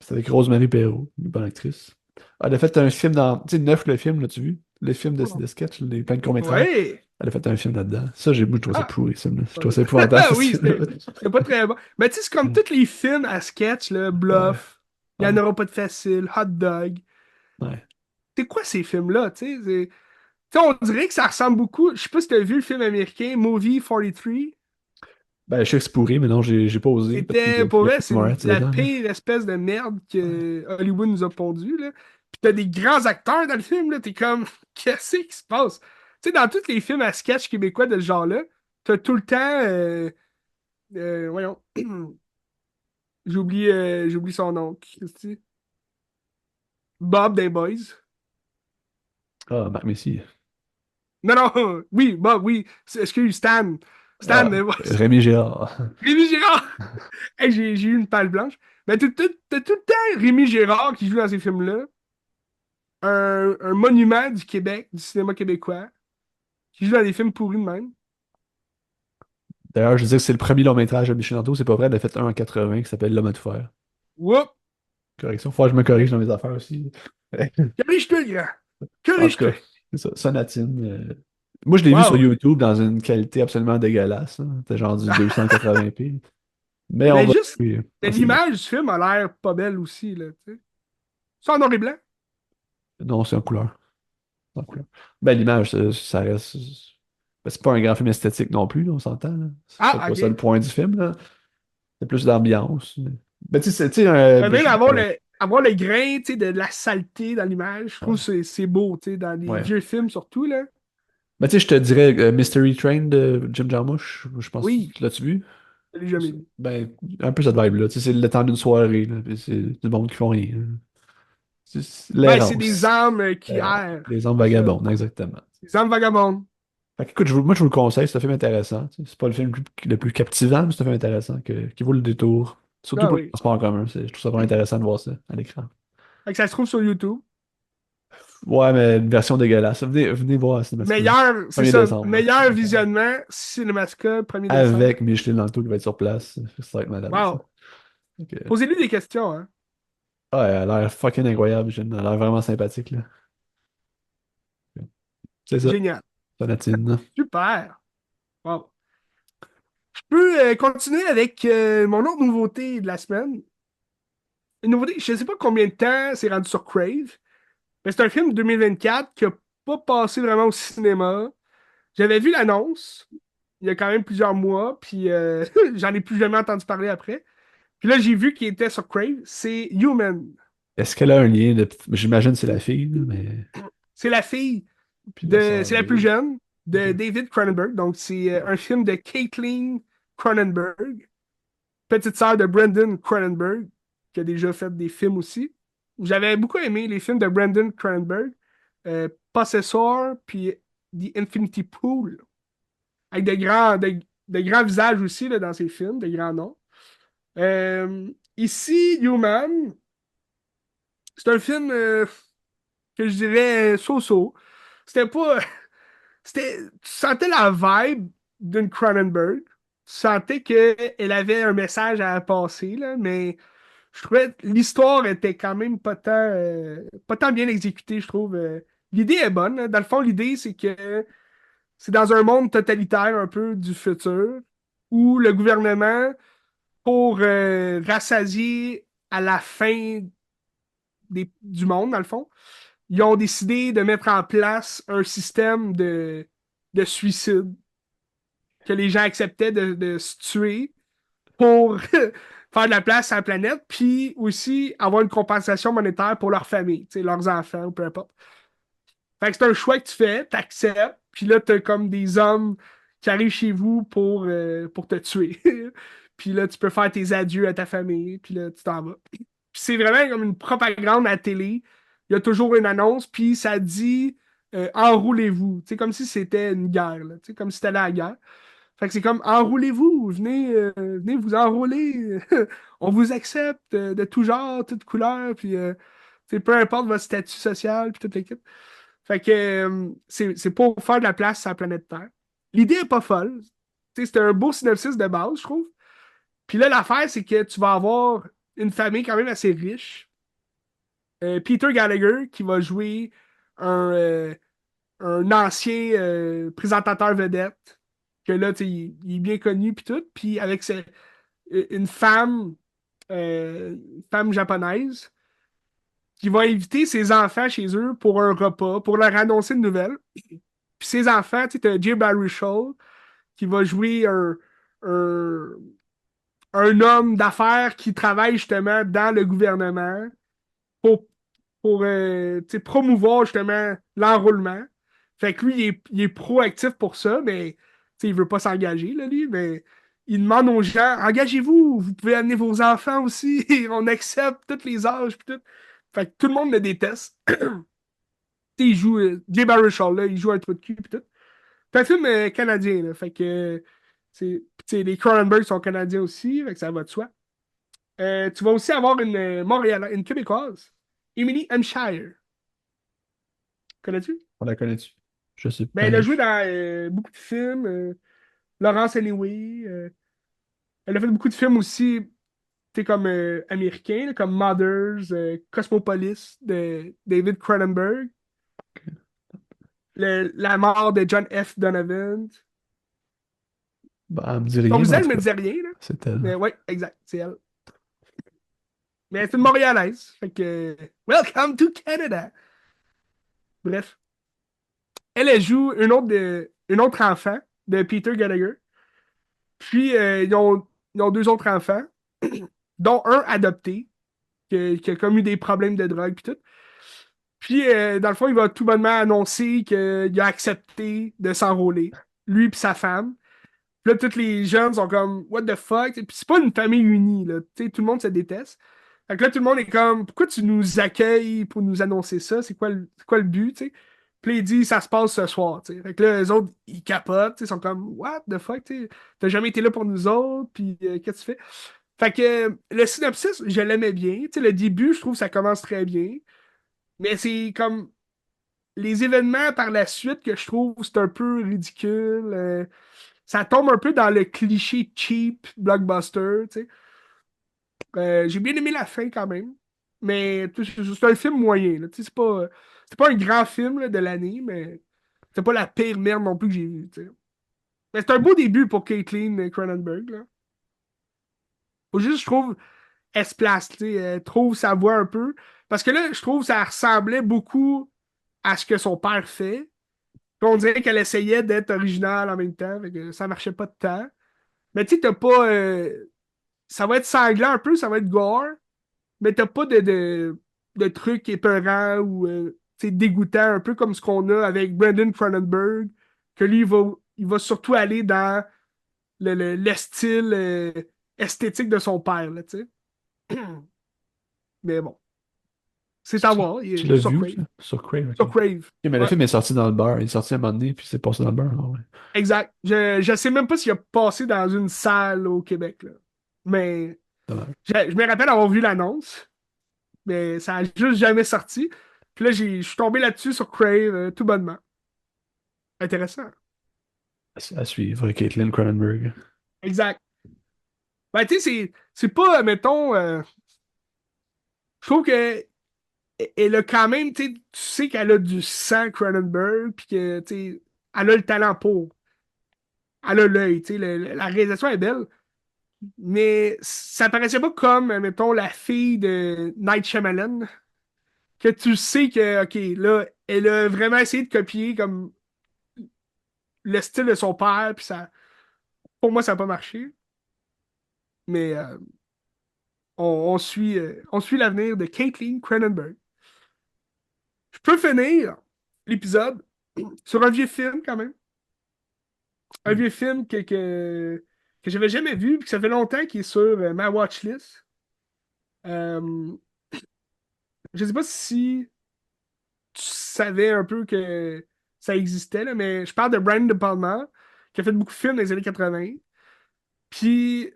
c'est avec Rosemary Perrault, une bonne actrice. Elle a fait un film dans, tu sais, Neuf le film, l'as-tu vu? Le film de sketch, les plein de courts-métrages. Ouais. Elle a fait un film là-dedans. Ça, moi, je trouve ça Ah, pourri, ça. Je trouve ouais. ça épouvantable, ce Oui, film-là. c'était pas très bon. Mais tu sais, c'est comme tous les films à sketch, là, Ouais, Bluff, Il y en ouais, aura pas de facile, Hot Dog. ouais. C'est quoi ces films-là, tu sais? Tu sais, on dirait que ça ressemble beaucoup. Je sais pas si t'as vu le film américain Movie 43. Ben, je sais que c'est pourri, mais non, j'ai pas osé parce qu'il y C'était, a, pour il y a vrai, Chris c'est Moretz la dedans, là. pire espèce de merde Ouais. que Hollywood nous a pondu, là. Puis t'as des grands acteurs dans le film, là. T'es comme, qu'est-ce qui se passe? Tu sais, dans tous les films à sketch québécois de ce genre-là, t'as tout le temps, voyons, j'oublie son nom. Christy. Bob des Boys. Ah, Marc Messier. Non, non, oui, Bob, oui. Excuse, Stan. Stan Ah, des Boys. Rémi Gérard. Rémi Girard. Hey, j'ai eu une page blanche. Mais t'as tout le temps Rémi Gérard qui joue dans ces films-là. Un monument du Québec, du cinéma québécois, qui joue dans des films pourris de même. D'ailleurs, je disais que c'est le premier long métrage de Michel Anto, c'est pas vrai, elle a fait un en 80 qui s'appelle L'homme à tout faire. Whoop! Correction, faut que je me corrige dans mes affaires aussi. Corrige-toi, grand! En tout Corrige-toi! cas, c'est ça, Sonatine. Moi, je l'ai vu sur Wow! YouTube dans une qualité absolument dégueulasse, hein. C'était genre du 280p. Mais on Mais va. juste, Oui, en cinéma. l'image du film a l'air pas belle aussi, là, tu sais. C'est en noir et blanc. Non, c'est en couleur. C'est en couleur. Ben, l'image, ça reste. Ben, c'est pas un grand film esthétique non plus, là, on s'entend, là. C'est Ah, pas ça le ok. point du film, là. C'est plus d'ambiance. Ben, tu sais, Mais même avoir le grain, tu sais, de la saleté dans l'image, je trouve ouais. que c'est beau, tu sais, dans les Ouais. vieux films surtout, là. Ben, tu sais, je te dirais Mystery Train de Jim Jarmusch, je pense, Oui, l'as-tu vu? je l'ai jamais vu. Ben, un peu cette vibe-là. Tu sais, c'est le temps d'une soirée, là, puis c'est du monde qui font rien, là. C'est Ben, c'est des l'errance. âmes qui L'errance. errent. Les hommes C'est ça. vagabonds, exactement. Des âmes vagabondes. Fait que, écoute, moi, je vous le conseille, c'est un film intéressant. Tu sais, c'est pas le film le plus captivant, mais c'est un film intéressant qui vaut le détour. Surtout Ah pour les oui. transports en commun. Je trouve ça vraiment intéressant de voir ça à l'écran. Fait que ça se trouve sur YouTube. Ouais, mais une version dégueulasse. Venez voir à Cinémascope. Meilleur, c'est 1er ça, décembre. meilleur visionnement, Cinémascope, 1er décembre. Avec Micheline Lanto qui va être sur place. Ça va être malade, ça. Wow. Donc, Posez-lui des questions, hein. ouais, elle a l'air fucking incroyable, Jeanne. Elle a l'air vraiment sympathique, là. C'est ça, Génial. Sonatine. Super. Wow. Je peux continuer avec mon autre nouveauté de la semaine. Une nouveauté, je ne sais pas combien de temps c'est rendu sur Crave, mais c'est un film de 2024 qui n'a pas passé vraiment au cinéma. J'avais vu l'annonce il y a quand même plusieurs mois, puis j'en ai plus jamais entendu parler après. Puis là, j'ai vu qu'il était sur Crave. C'est Human. Est-ce qu'elle a un lien de... J'imagine que c'est la fille, là, mais... C'est la fille Puis la c'est sœur la plus de... jeune. de Ok. David Cronenberg. Donc, c'est un film de Caitlin Cronenberg, petite sœur de Brandon Cronenberg, qui a déjà fait des films aussi. J'avais beaucoup aimé les films de Brandon Cronenberg, Possessor, puis The Infinity Pool, avec de grands visages aussi là, dans ces films, de grands noms. Ici, Human, c'est un film que je dirais so-so. C'était pas. Tu sentais la vibe d'une Cronenberg. Tu sentais qu'elle avait un message à passer, là, mais je trouvais que l'histoire était quand même pas tant bien exécutée, je trouve. L'idée est bonne, hein. Dans le fond, l'idée, c'est que c'est dans un monde totalitaire un peu du futur où le gouvernement, pour rassasier à la fin du monde, dans le fond, ils ont décidé de mettre en place un système de suicide que les gens acceptaient de se tuer pour faire de la place à la planète, puis aussi avoir une compensation monétaire pour leur famille, tu sais, leurs enfants ou peu importe. Fait que c'est un choix que tu fais, t'acceptes, puis là, t'as comme des hommes qui arrivent chez vous pour te tuer. Puis là, tu peux faire tes adieux à ta famille, puis là, tu t'en vas. Puis c'est vraiment comme une propagande à la télé. Il y a toujours une annonce, puis ça dit enroulez-vous. C'est comme si c'était une guerre, là. Tu sais, comme si c'était la guerre. Fait que c'est comme enroulez-vous, venez vous enrôler. On vous accepte de tout genre, toute couleur, puis peu importe votre statut social, puis toute l'équipe. Fait que c'est pour faire de la place sur la planète Terre. L'idée est pas folle. C'était un beau synopsis de base, je trouve. Puis là, l'affaire, c'est que tu vas avoir une famille quand même assez riche. Peter Gallagher qui va jouer un, euh, un ancien présentateur vedette, que là, tu sais, il est bien connu, puis tout. Puis avec une une femme japonaise, qui va inviter ses enfants chez eux pour un repas, pour leur annoncer une nouvelle. Puis ses enfants, tu sais, t'as Jay Baruchel qui va jouer un, un homme d'affaires qui travaille justement dans le gouvernement pour, pour tu sais, promouvoir justement l'enrôlement. Fait que lui, il est proactif pour ça, mais tu sais, il veut pas s'engager, là, lui, mais il demande aux gens, engagez-vous, vous pouvez amener vos enfants aussi, on accepte tous les âges, puis tout. Fait que tout le monde le déteste. Tu sais, il joue, Jay Baruchel, là, il joue un trou de cul, puis tout. C'est un film canadien, là, fait que, les Cronenberg sont canadiens aussi, fait que ça va de soi. Tu vas aussi avoir une Montréal, une Québécoise, Emily Hampshire. Connais-tu? On la connaît-tu? Je sais Ben, pas. elle a joué dans beaucoup de films. Laurence Anyway. Elle a fait beaucoup de films aussi, tu sais, comme américains, là, comme Mothers, Cosmopolis de David Cronenberg, La mort de John F. Donovan. Bah, elle me dit Son rien, mais en visage tout me cas, disait rien, là. c'est elle. Mais ouais, exact, c'est elle. Mais c'est une Montréalaise. Fait que, Welcome to Canada. Bref. Elle joue une autre enfant de Peter Gallagher. Puis, ils ont deux autres enfants, dont un adopté, qui a comme eu des problèmes de drogue, puis tout. Puis, dans le fond, il va tout bonnement annoncer qu'il a accepté de s'enrôler, lui et sa femme. Puis là, tous les jeunes sont comme, What the fuck? Puis c'est pas une famille unie, là. Tu sais, tout le monde se déteste. Fait que là, tout le monde est comme, pourquoi tu nous accueilles pour nous annoncer ça? C'est quoi le but, tu sais? Puis là, il dit, ça se passe ce soir, tu sais. Fait que là, les autres, ils capotent, tu sais, ils sont comme, What the fuck, tu sais? T'as jamais été là pour nous autres, puis qu'est-ce que tu fais? Fait que le synopsis, je l'aimais bien. Tu sais, le début, je trouve que ça commence très bien. Mais c'est comme les événements par la suite que je trouve c'est un peu ridicule. Ça tombe un peu dans le cliché cheap blockbuster, tu sais. J'ai bien aimé la fin quand même. Mais tu sais, c'est un film moyen, là. Tu sais, c'est pas un grand film là, de l'année, mais c'est pas la pire merde non plus que j'ai vue, tu sais. Mais c'est un beau début pour Caitlin Cronenberg, là. Faut juste, je trouve, elle se place, tu sais, elle trouve sa voix un peu. Parce que là, je trouve que ça ressemblait beaucoup à ce que son père fait. Puis on dirait qu'elle essayait d'être originale en même temps, fait que ça marchait pas de temps. Mais tu sais, t'as pas. Ça va être sanglant un peu, ça va être gore, mais t'as pas de trucs épeurants ou tu sais, dégoûtants, un peu comme ce qu'on a avec Brandon Cronenberg, que lui, il va surtout aller dans le style esthétique de son père, là, tu sais. Mais bon, c'est à voir. Il Tu est l'as sur vu où, Crave. ça? Sur Crave, ok. Sur Crave. Ok, mais le Ouais, film est sorti dans le beurre. Il est sorti à un moment donné, puis c'est passé dans le beurre. Ah ouais. exact. Je sais même pas s'il a passé dans une salle au Québec, là. Mais Dommage. je me rappelle avoir vu l'annonce, mais ça a juste jamais sorti. Puis là, je suis tombé là-dessus sur Crave tout bonnement. Intéressant. À suivre, Caitlin Cronenberg. Exact. Ben, tu sais, c'est pas, mettons, je trouve que elle a quand même, tu sais qu'elle a du sang Cronenberg, puis que, tu sais, elle a le talent pour. Elle a l'œil, tu sais, la réalisation est belle, mais ça paraissait pas comme, mettons, la fille de Night Shyamalan, que tu sais que, OK, là, elle a vraiment essayé de copier comme le style de son père, puis ça, pour moi, ça n'a pas marché, mais on suit l'avenir de Caitlin Cronenberg. Je peux finir l'épisode sur un vieux film, quand même. Un vieux film que j'avais jamais vu, puis que ça fait longtemps qu'il est sur ma watchlist. Euh, je sais pas si tu savais un peu que ça existait, là, mais je parle de Brian De Palma, qui a fait beaucoup de films dans les années 80. Puis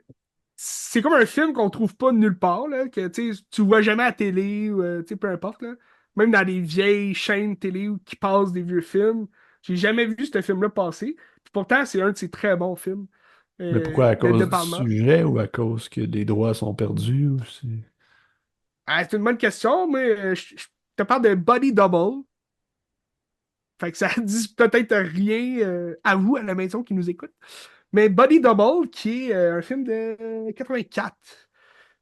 c'est comme un film qu'on trouve pas nulle part, là, que tu vois jamais à la télé, ou peu importe. Là. Même dans des vieilles chaînes télé qui passent des vieux films. J'ai jamais vu ce film-là passer. Puis pourtant, c'est un de ses très bons films Mais pourquoi? À De cause du Palma. sujet ou à cause que les droits sont perdus ou c'est... Ah, c'est une bonne question, mais je te parle de Body Double. Fait que ça dit peut-être rien à vous, à la maison qui nous écoute. Mais Body Double, qui est un film de 84.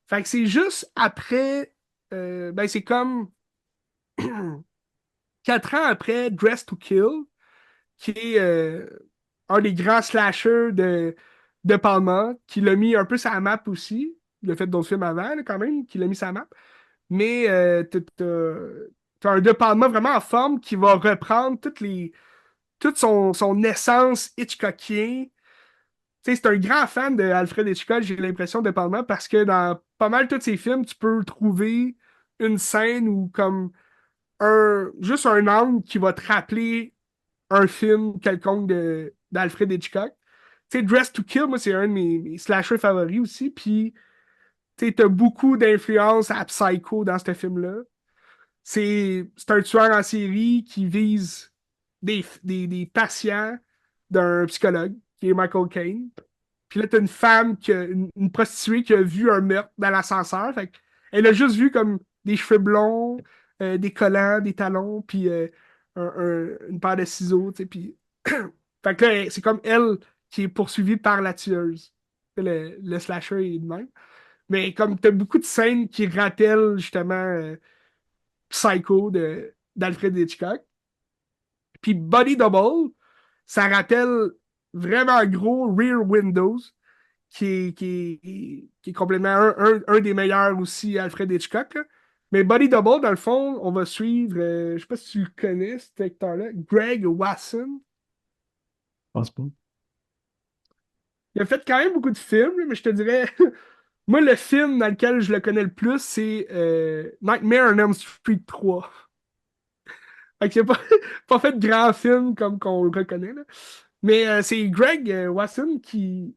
Fait que c'est juste après. Ben, c'est comme 4 ans après Dress to Kill, qui est un des grands slashers de Palma, qui l'a mis un peu sur la map aussi. Il a fait d'autres films avant, là, quand même, qui l'a mis sur la map. Mais t'as un De Palma vraiment en forme qui va reprendre toute son essence Hitchcockien. Tu sais, c'est un grand fan de Alfred Hitchcock, j'ai l'impression, De Palma, parce que dans pas mal tous ses films, tu peux trouver une scène ou comme juste un angle qui va te rappeler un film quelconque d'Alfred Hitchcock. Tu sais, Dress to Kill, moi, c'est un de mes slashers favoris aussi. Puis, tu sais, t'as beaucoup d'influence à Psycho dans ce film-là. C'est un tueur en série qui vise des patients d'un psychologue, qui est Michael Caine. Puis là, t'as une femme, une prostituée qui a vu un meurtre dans l'ascenseur. Fait elle a juste vu comme des cheveux blonds, des collants, des talons, puis une paire de ciseaux, tu sais. Puis... fait que là, c'est comme elle qui est poursuivie par la tueuse. Le slasher est de même. Mais comme t'as beaucoup de scènes qui rappellent justement Psycho d'Alfred Hitchcock. Puis Body Double, ça rappelle vraiment gros Rear Windows qui est complètement un des meilleurs aussi, Alfred Hitchcock. Là. Mais Body Double, dans le fond, on va suivre, je sais pas si tu le connais, cet acteur-là, Greg Wasson. Je pense pas. Il a fait quand même beaucoup de films, là, mais je te dirais, moi, le film dans lequel je le connais le plus, c'est Nightmare on Elm Street 3. Fait qu'il a pas, pas fait de grands films comme qu'on le reconnaît, là. Mais c'est Greg Wasson qui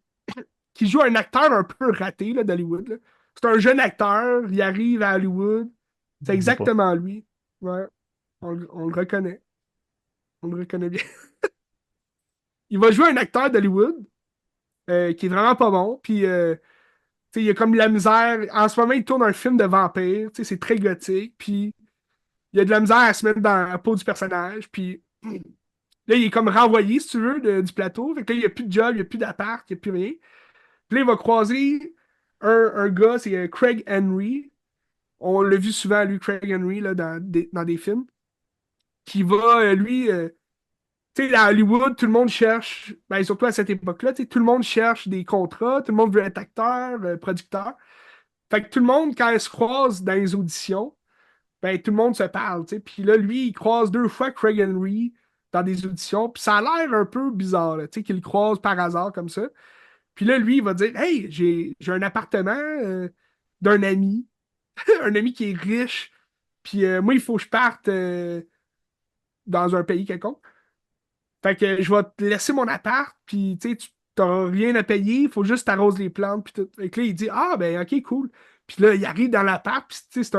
joue un acteur un peu raté là, d'Hollywood. Là. C'est un jeune acteur, il arrive à Hollywood. C'est Je vois pas. exactement lui. Ouais, on le reconnaît. On le reconnaît bien. Il va jouer un acteur d'Hollywood qui est vraiment pas bon. Puis, tu sais, il a comme de la misère. En ce moment, il tourne un film de vampire. Tu sais, c'est très gothique. Puis, il a de la misère à se mettre dans la peau du personnage. Puis, là, il est comme renvoyé, si tu veux, du plateau. Fait que là, il n'y a plus de job, il n'y a plus d'appart, il n'y a plus rien. Puis là, il va croiser un gars, c'est Craig Henry. On l'a vu souvent, lui, Craig Henry, là, dans des films. Qui va, lui, tu sais, à Hollywood, tout le monde cherche, ben, surtout à cette époque-là, tu sais, tout le monde cherche des contrats, tout le monde veut être acteur, producteur. Fait que tout le monde, quand il se croise dans les auditions, ben, tout le monde se parle, tu sais. Puis là, lui, il croise 2 fois Craig Henry dans des auditions, puis ça a l'air un peu bizarre, là, tu sais, qu'il le croise par hasard comme ça. Puis là, lui, il va dire, Hey, j'ai un appartement d'un ami, un ami qui est riche, puis moi, il faut que je parte dans un pays quelconque. Fait que je vais te laisser mon appart, puis tu sais, tu t'auras rien à payer, il faut juste t'arroser les plantes, puis tout. Fait que là, il dit, Ah, ben, ok, cool. Puis là, il arrive dans l'appart, puis tu sais,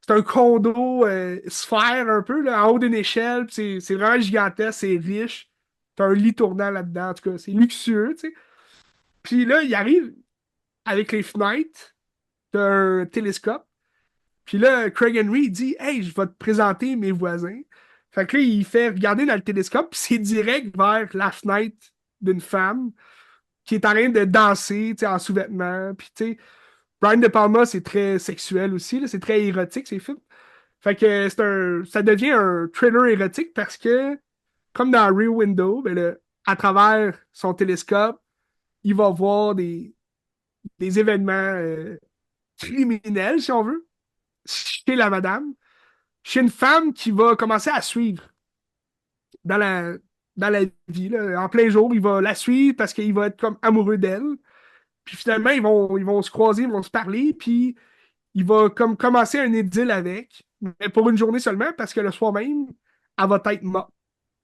c'est un condo sphère un peu, là, en haut d'une échelle, puis c'est vraiment gigantesque, c'est riche. T'as un lit tournant là-dedans, en tout cas, c'est luxueux, tu sais. Puis là, il arrive avec les fenêtres, t'as un télescope. Puis là, Craig Henry, il dit, Hey, je vais te présenter mes voisins. Fait que là, il fait regarder dans le télescope, puis c'est direct vers la fenêtre d'une femme qui est en train de danser, tu sais, en sous-vêtements. Puis, tu sais, Brian De Palma, c'est très sexuel aussi, là, c'est très érotique, ces films. Fait que ça devient un thriller érotique parce que, comme dans Rear Window, ben là, à travers son télescope, il va voir des événements criminels, si on veut, chez la madame, chez une femme qui va commencer à suivre dans dans la vie. Là. En plein jour, il va la suivre parce qu'il va être comme amoureux d'elle. Puis finalement, ils vont se croiser, ils vont se parler, puis il va comme commencer un idylle avec, mais pour une journée seulement, parce que le soir même, elle va être morte.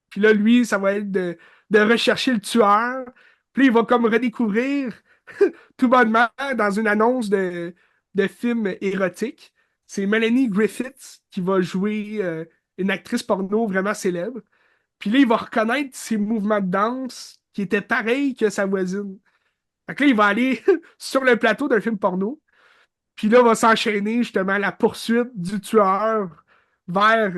Puis là, lui, ça va être de rechercher le tueur. Puis il va comme redécouvrir tout bonnement dans une annonce de film érotique. C'est Melanie Griffiths qui va jouer une actrice porno vraiment célèbre. Puis là, il va reconnaître ses mouvements de danse qui étaient pareils que sa voisine. Fait que là, il va aller sur le plateau d'un film porno. Puis là, va s'enchaîner justement la poursuite du tueur vers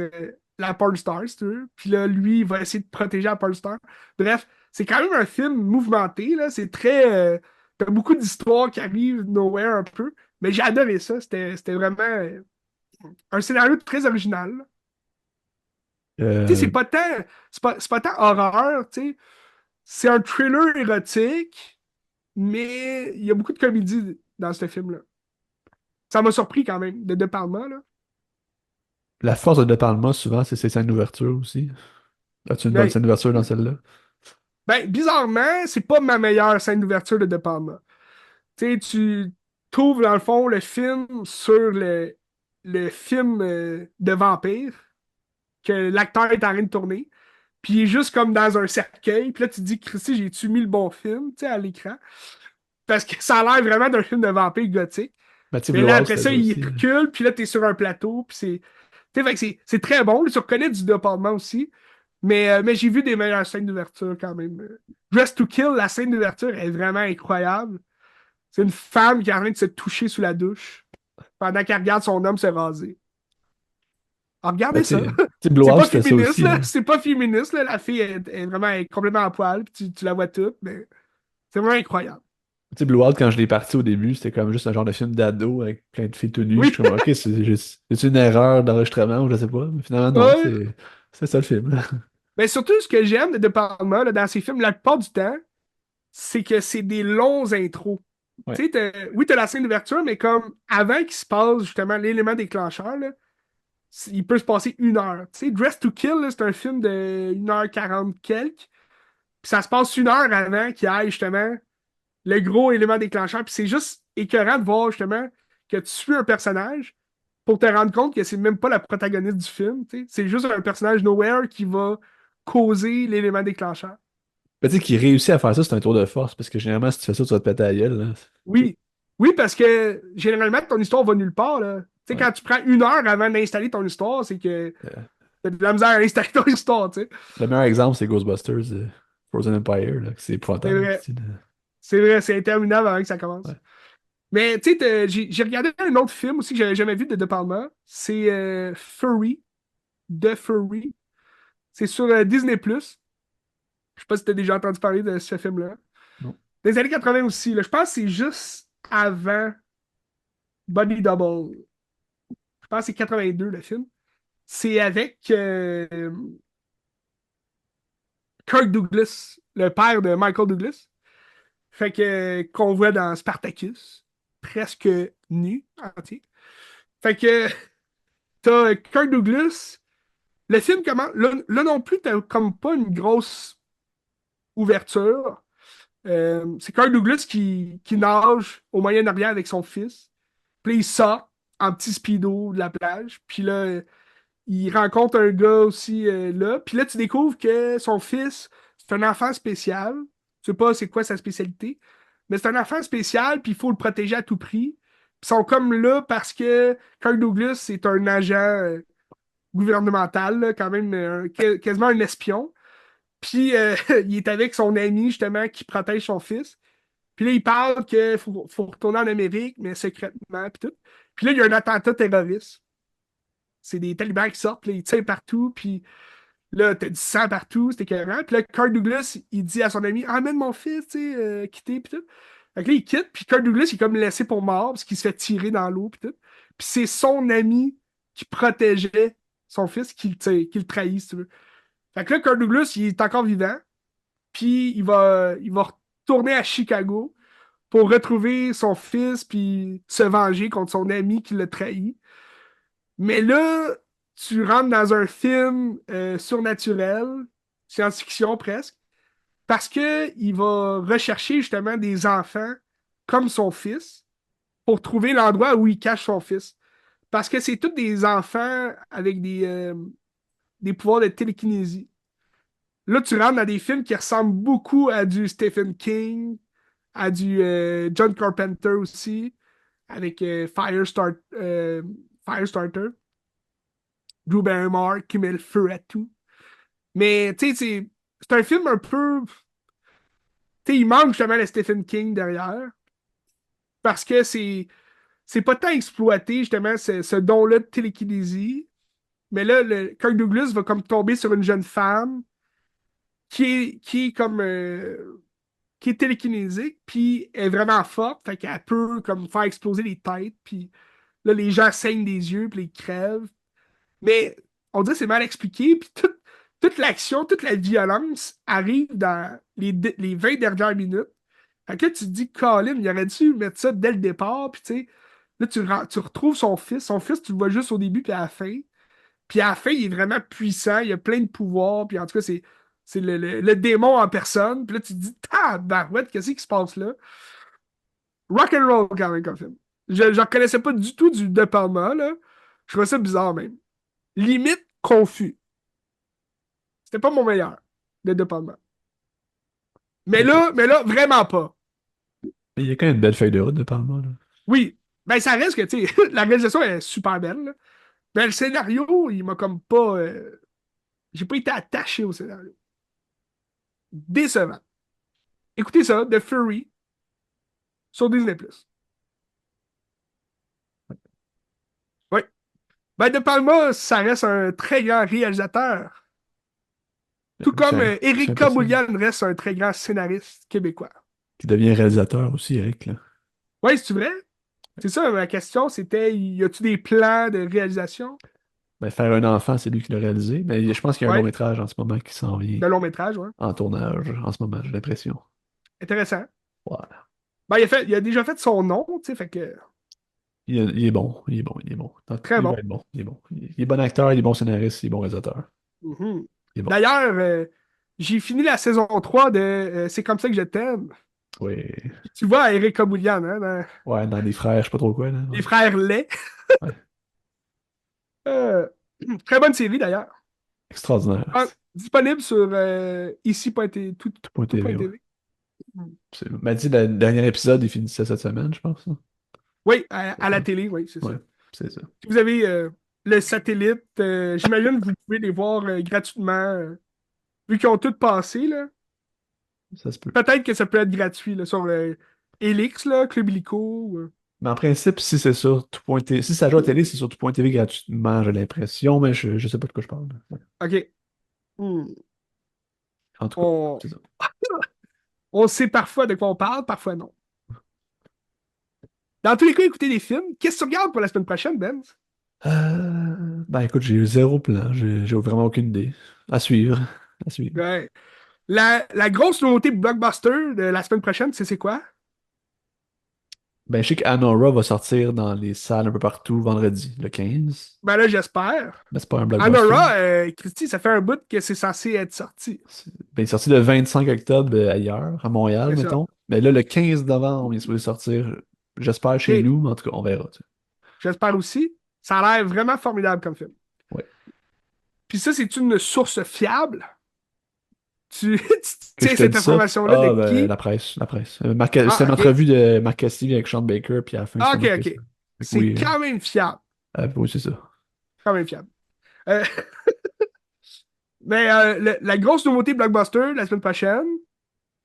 la porn star, si tu veux. Puis là, lui, il va essayer de protéger la porn star. Bref, c'est quand même un film mouvementé, là. C'est très. T'as beaucoup d'histoires qui arrivent nowhere un peu. Mais j'ai adoré ça. C'était vraiment un scénario très original. Tu sais, Euh, c'est pas tant horreur, tu sais. C'est un thriller érotique, mais il y a beaucoup de comédie dans ce film-là. Ça m'a surpris quand même, de Palma, là. la force de De Palma, souvent, c'est ses scènes d'ouverture aussi. As-tu une bonne Ben, scène d'ouverture dans celle-là? bizarrement, c'est pas ma meilleure scène d'ouverture de Palma. Tu sais, tu trouves dans le fond le film sur le film de vampire que l'acteur est en train de tourner. Puis il est juste comme dans un cercueil. Puis là, tu te dis, Christy, j'ai-tu mis le bon film, tu sais, à l'écran? Parce que ça a l'air vraiment d'un film de vampire gothique. Mathieu Mais là, Blowout, après c'était ça, ça il aussi. recule, puis là, t'es sur un plateau, puis c'est. Tu sais, fait que c'est très bon. Tu reconnais du De Palma aussi. Mais j'ai vu des meilleures scènes d'ouverture quand même. Dress to Kill, la scène d'ouverture est vraiment incroyable. C'est une femme qui est en train de se toucher sous la douche pendant qu'elle regarde son homme se raser. Alors, Ben, regardez ça. tu sais, C'est Blowout, pas c'était ça féministe, aussi, là. hein. C'est pas féministe, là. La fille est vraiment complètement à poil, puis tu la vois toute, mais c'est vraiment incroyable. Tu sais, Blowout, quand je l'ai parti au début, c'était comme juste un genre de film d'ado avec plein de filles tout nues. Je suis Oui, comme, ok, c'est une erreur d'enregistrement ou je sais pas. Mais finalement, non, ouais. c'est ça le film. Mais surtout, ce que j'aime de Palma, là, dans ces films, la plupart du temps, c'est que c'est des longs intros. Ouais. Tu sais, oui, t'as la scène d'ouverture, mais comme avant qu'il se passe justement l'élément déclencheur, là, il peut se passer 1 heure. Tu sais, Dress to Kill, là, c'est un film de 1h40 quelques. Puis ça se passe 1 heure avant qu'il y ait justement le gros élément déclencheur. Puis c'est juste écœurant de voir justement que tu suis un personnage pour te rendre compte que c'est même pas la protagoniste du film. Tu sais. C'est juste un personnage nowhere qui va causer l'élément déclencheur. Ben, tu sais, qui réussit à faire ça, c'est un tour de force parce que généralement, si tu fais ça, tu vas te péter la gueule, là. Oui. Oui, parce que généralement, ton histoire va nulle part. Là. Tu sais, Ouais. quand tu prends 1 heure avant d'installer ton histoire, c'est que Euh, t'as de la misère à installer ton histoire, tu sais. le meilleur exemple, c'est Ghostbusters, Frozen Empire, là, que c'est C'est épouvantable. vrai. C'est vrai, c'est interminable avant que ça commence. Ouais. Mais tu sais, j'ai regardé un autre film aussi que j'avais jamais vu de Palma. C'est Furry, The Furry. C'est sur Disney+. Je sais pas si tu as déjà entendu parler de ce film-là. Non. Des années 80 aussi. Là. Je pense que c'est juste avant Body Double. Je pense que c'est 82 le film. C'est avec Kirk Douglas, le père de Michael Douglas. Fait que qu'on voit dans Spartacus, presque nu, entier. Fait que t'as Kirk Douglas le film comment. Là non plus, t'as comme pas une grosse ouverture. C'est Kirk Douglas qui nage au Moyen-Orient avec son fils. Puis là, il sort en petit speedo de la plage. Puis là, il rencontre un gars aussi là. Puis là, tu découvres que son fils, c'est un enfant spécial. Je sais pas c'est quoi sa spécialité. Mais c'est un enfant spécial, puis il faut le protéger à tout prix. Puis ils sont comme là parce que Kirk Douglas, c'est un agent gouvernemental, là, quand même, quasiment un espion. Puis il est avec son ami, justement, qui protège son fils. Puis là, il parle qu'il faut retourner en Amérique, mais secrètement, puis tout. Puis là, il y a un attentat terroriste. C'est des talibans qui sortent, puis là, ils tirent partout, puis là, t'as du sang partout, c'était écœurant. Puis là, Kirk Douglas, il dit à son ami, emmène mon fils, tu sais, quitter, puis tout. Fait que là, il quitte, puis Kirk Douglas, il est comme laissé pour mort, parce qu'il se fait tirer dans l'eau, puis tout. Puis c'est son ami qui protégeait son fils qui le trahit, si tu veux. Fait que là, Kirk Douglas, il est encore vivant, puis il va retourner à Chicago pour retrouver son fils, puis se venger contre son ami qui l'a trahi. Mais là, tu rentres dans un film surnaturel, science-fiction presque, parce que il va rechercher justement des enfants comme son fils pour trouver l'endroit où il cache son fils. Parce que c'est tous des enfants avec des pouvoirs de télékinésie. Là, tu rentres dans des films qui ressemblent beaucoup à du Stephen King, à du John Carpenter aussi, avec Firestarter, Drew Barrymore qui met le feu à tout. Mais tu sais, c'est un film un peu. Tu sais, il manque justement le Stephen King derrière. Parce que c'est pas tant exploité, justement, ce don-là de télékinésie. Mais là, Kirk Douglas va comme tomber sur une jeune femme qui est comme. Qui est télékinésique, puis elle est vraiment forte, fait qu'elle peut comme faire exploser les têtes, puis là, les gens saignent des yeux, puis ils crèvent. Mais on dirait que c'est mal expliqué, puis toute l'action, toute la violence arrive dans les 20 dernières minutes. Fait que là, tu te dis, Colin, il aurait dû mettre ça dès le départ, puis tu sais, là, tu retrouves son fils. Son fils, tu le vois juste au début, puis à la fin. Puis à la fin, il est vraiment puissant, il a plein de pouvoirs, puis en tout cas, c'est le démon en personne. Puis là, tu te dis, tabarouette, qu'est-ce qui se passe là? Rock and roll quand même comme film. Je reconnaissais pas du tout du De Palma, là. Je trouvais ça bizarre même. Limite confus. C'était pas mon meilleur de Palma. Mais là, vraiment pas. Il y a quand même une belle feuille de route de Palma, là. Oui. Ben, ça reste que, tu sais, la réalisation est super belle, là. Mais le scénario, il m'a comme pas. J'ai pas été attaché au scénario. Décevant. Écoutez ça, The Fury, sur Disney+. Oui. Ben, De Palma, ça reste un très grand réalisateur. Tout comme C'est Eric impressionnant. Kaboulian reste un très grand scénariste québécois. Qui devient réalisateur aussi, Eric, là. Oui, c'est vrai? C'est ça, ma question, c'était, y a-tu des plans de réalisation? Ben, faire un enfant, c'est lui qui l'a réalisé. Mais je pense qu'il y a un long Ouais, métrage en ce moment qui s'en vient de long métrage, ouais. en tournage en ce moment, j'ai l'impression. Intéressant. Ouais. Ben, il a déjà fait son nom, tu sais, fait que Il est bon, il est bon, il est bon. très Il bon. va être bon, il est bon. Il est bon acteur, il est bon scénariste, il est bon réalisateur. Mhm. Il est bon. D'ailleurs, j'ai fini la saison 3 de C'est comme ça que je t'aime. Oui. Tu vois Eric Kaboulian, hein, dans Ouais, dans des frères, je sais pas trop quoi, là. Les Ouais. Frères Lay. Ouais. Euh, très bonne série, d'ailleurs. Extraordinaire. Ah, disponible sur ici.tv, Tout.tv, ouais. tout.tv. M'a dit le dernier épisode, il finissait cette semaine, je pense, hein. Oui, C'est à ça. la télé, oui, c'est ça. Ouais, c'est ça. Si vous avez le satellite, j'imagine que vous pouvez les voir gratuitement, vu qu'ils ont tous passé, là. Ça se peut. Peut-être que ça peut être gratuit là, sur Elix, là, Club Illico. Mais en principe, si c'est sur tout.tv, si ça joue à télé, c'est sur tout.tv gratuitement, j'ai l'impression, mais je sais pas de quoi je parle. Ouais. OK. Hmm. En tout cas, On, c'est ça. on sait parfois de quoi on parle, parfois non. Dans tous les cas, écoutez des films. Qu'est-ce que tu regardes pour la semaine prochaine, Ben? Ben écoute, j'ai eu zéro plan, j'ai vraiment aucune idée. À suivre. À suivre. Ouais. La grosse nouveauté blockbuster de la semaine prochaine, c'est quoi? Ben, je sais qu'Anora va sortir dans les salles un peu partout vendredi, le 15. Ben là, j'espère. Mais c'est pas un blockbuster. Anora, Christy, ça fait un bout que c'est censé être sorti. Ben, il est sorti le 25 octobre ailleurs, à Montréal, C'est ça. mettons. Mais là, le 15 novembre, il est supposé sortir, j'espère, chez OK. nous, mais en tout cas, on verra. Tu sais. J'espère aussi. Ça a l'air vraiment formidable comme film. Ouais. Puis ça, c'est une source fiable. Tu Que je tiens te cette dis ça, information-là de ah, ben, qui? la presse, la presse. C'était Ah, une OK. entrevue de Marc Castillo avec Sean Baker, puis à la fin, Ah, c'était OK, marqué ça. OK. Fait que C'est oui, quand même fiable. oui, c'est ça. Quand même fiable. Euh, mais la grosse nouveauté Blockbuster la semaine prochaine,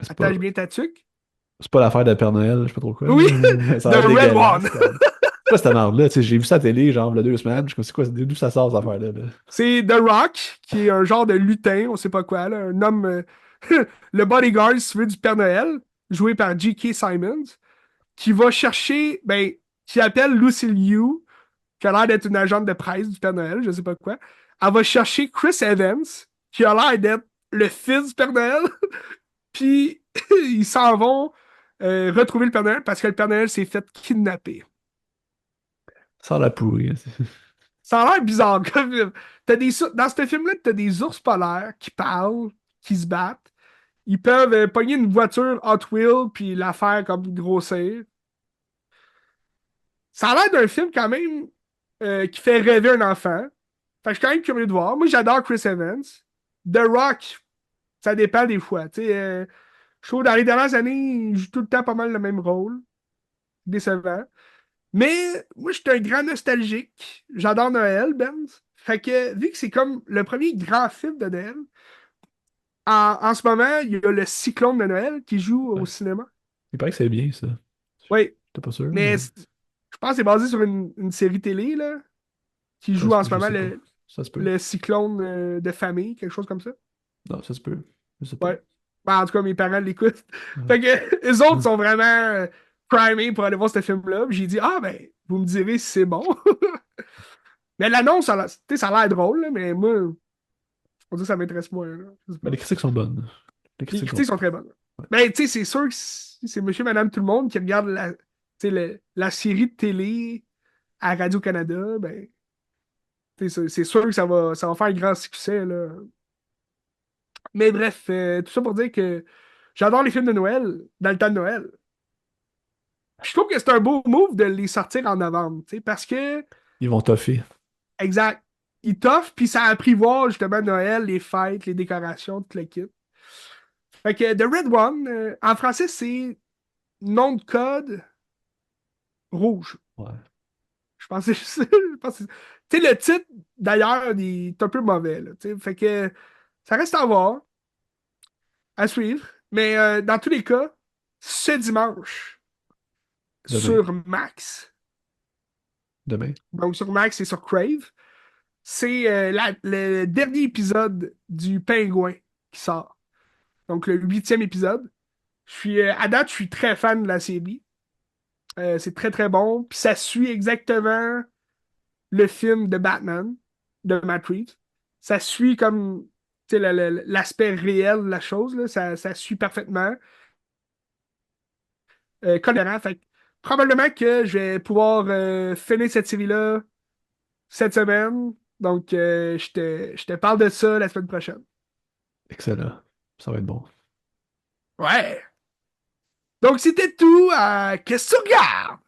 C'est pas, attache bien ta tuque. c'est pas l'affaire de Père Noël, je sais pas trop quoi, Oui, là. Ça a The l'air Red One. dégueulasse. C'est quoi cette merde-là? Tu sais, j'ai vu ça à la télé, genre, il y a 2 semaines. Je me suis dit, c'est quoi, d'où ça sort, cette affaire-là? Là? C'est The Rock, qui est un genre de lutin, on sait pas quoi, là, un homme, le bodyguard, si tu veux, du Père Noël, joué par J.K. Simmons, qui va chercher, ben, qui appelle Lucy Liu, qui a l'air d'être une agente de presse du Père Noël, je sais pas quoi. Elle va chercher Chris Evans, qui a l'air d'être le fils du Père Noël, puis ils s'en vont retrouver le Père Noël parce que le Père Noël s'est fait kidnapper. Ça a la pourrie. Ça a l'air bizarre comme film. Dans ce film-là, t'as des ours polaires qui parlent, qui se battent. Ils peuvent pogner une voiture Hot Wheels puis la faire comme grossir. Ça a l'air d'un film quand même qui fait rêver un enfant. Fait que je suis quand même curieux de voir. Moi, j'adore Chris Evans. The Rock, ça dépend des fois. Je trouve dans les dernières années, il joue tout le temps pas mal le même rôle. Décevant. Mais moi, je suis un grand nostalgique. J'adore Noël, Benz. Fait que, vu que c'est comme le premier grand film de Noël, en ce moment, il y a le Cyclone de Noël qui joue au Ouais. cinéma. Il paraît que c'est bien, ça. Oui, T'es pas sûr, mais mais je pense que c'est basé sur une série télé là, qui joue en ce je moment sais pas. Ça se peut. le Cyclone de famille, quelque chose comme ça. Non, ça se peut. Je sais pas. Ouais. Ben, en tout cas, mes parents l'écoutent. Ouais. Fait que les autres sont vraiment primés pour aller voir ce film-là. Puis j'ai dit, ah ben, vous me direz si c'est bon. Mais l'annonce, tu sais, ça a l'air drôle, là, mais moi, on dit que ça m'intéresse moins. Là. Je sais Mais pas. les critiques sont bonnes. Les Les critiques sont critiques sont très bonnes. Mais tu sais, c'est sûr que si c'est monsieur, madame, tout le monde qui regarde tu sais, la série de télé à Radio-Canada, ben, tu sais, c'est sûr que ça va faire un grand succès. Là. Mais bref, tout ça pour dire que j'adore les films de Noël dans le temps de Noël. Je trouve que c'est un beau move de les sortir en novembre, tu sais, parce que, Ils vont toffer. exact, ils t'offrent, puis ça apprivoise justement Noël, les fêtes, les décorations, tout le kit. Fait que The Red One, en français, c'est nom de code rouge. Ouais. Je pensais, je pensais- tu sais, le titre, d'ailleurs, il est un peu mauvais, là, tu sais. Fait que ça reste à voir, à suivre. Mais dans tous les cas, ce dimanche, Demain. sur Max, Demain. donc sur Max et sur Crave, c'est le dernier épisode du Pingouin qui sort. Donc le huitième épisode. À date, je suis très fan de la série. C'est très très bon. Puis ça suit exactement le film de Batman de Matt Reeves. Ça suit comme tu sais, l'aspect réel de la chose. Là. Ça suit parfaitement. Cohérent. Fait que probablement que je vais pouvoir finir cette série-là cette semaine. Donc, je te parle de ça la semaine prochaine. Excellent. Ça va être bon. Ouais. Donc, c'était tout. Qu'est-ce que tu regardes?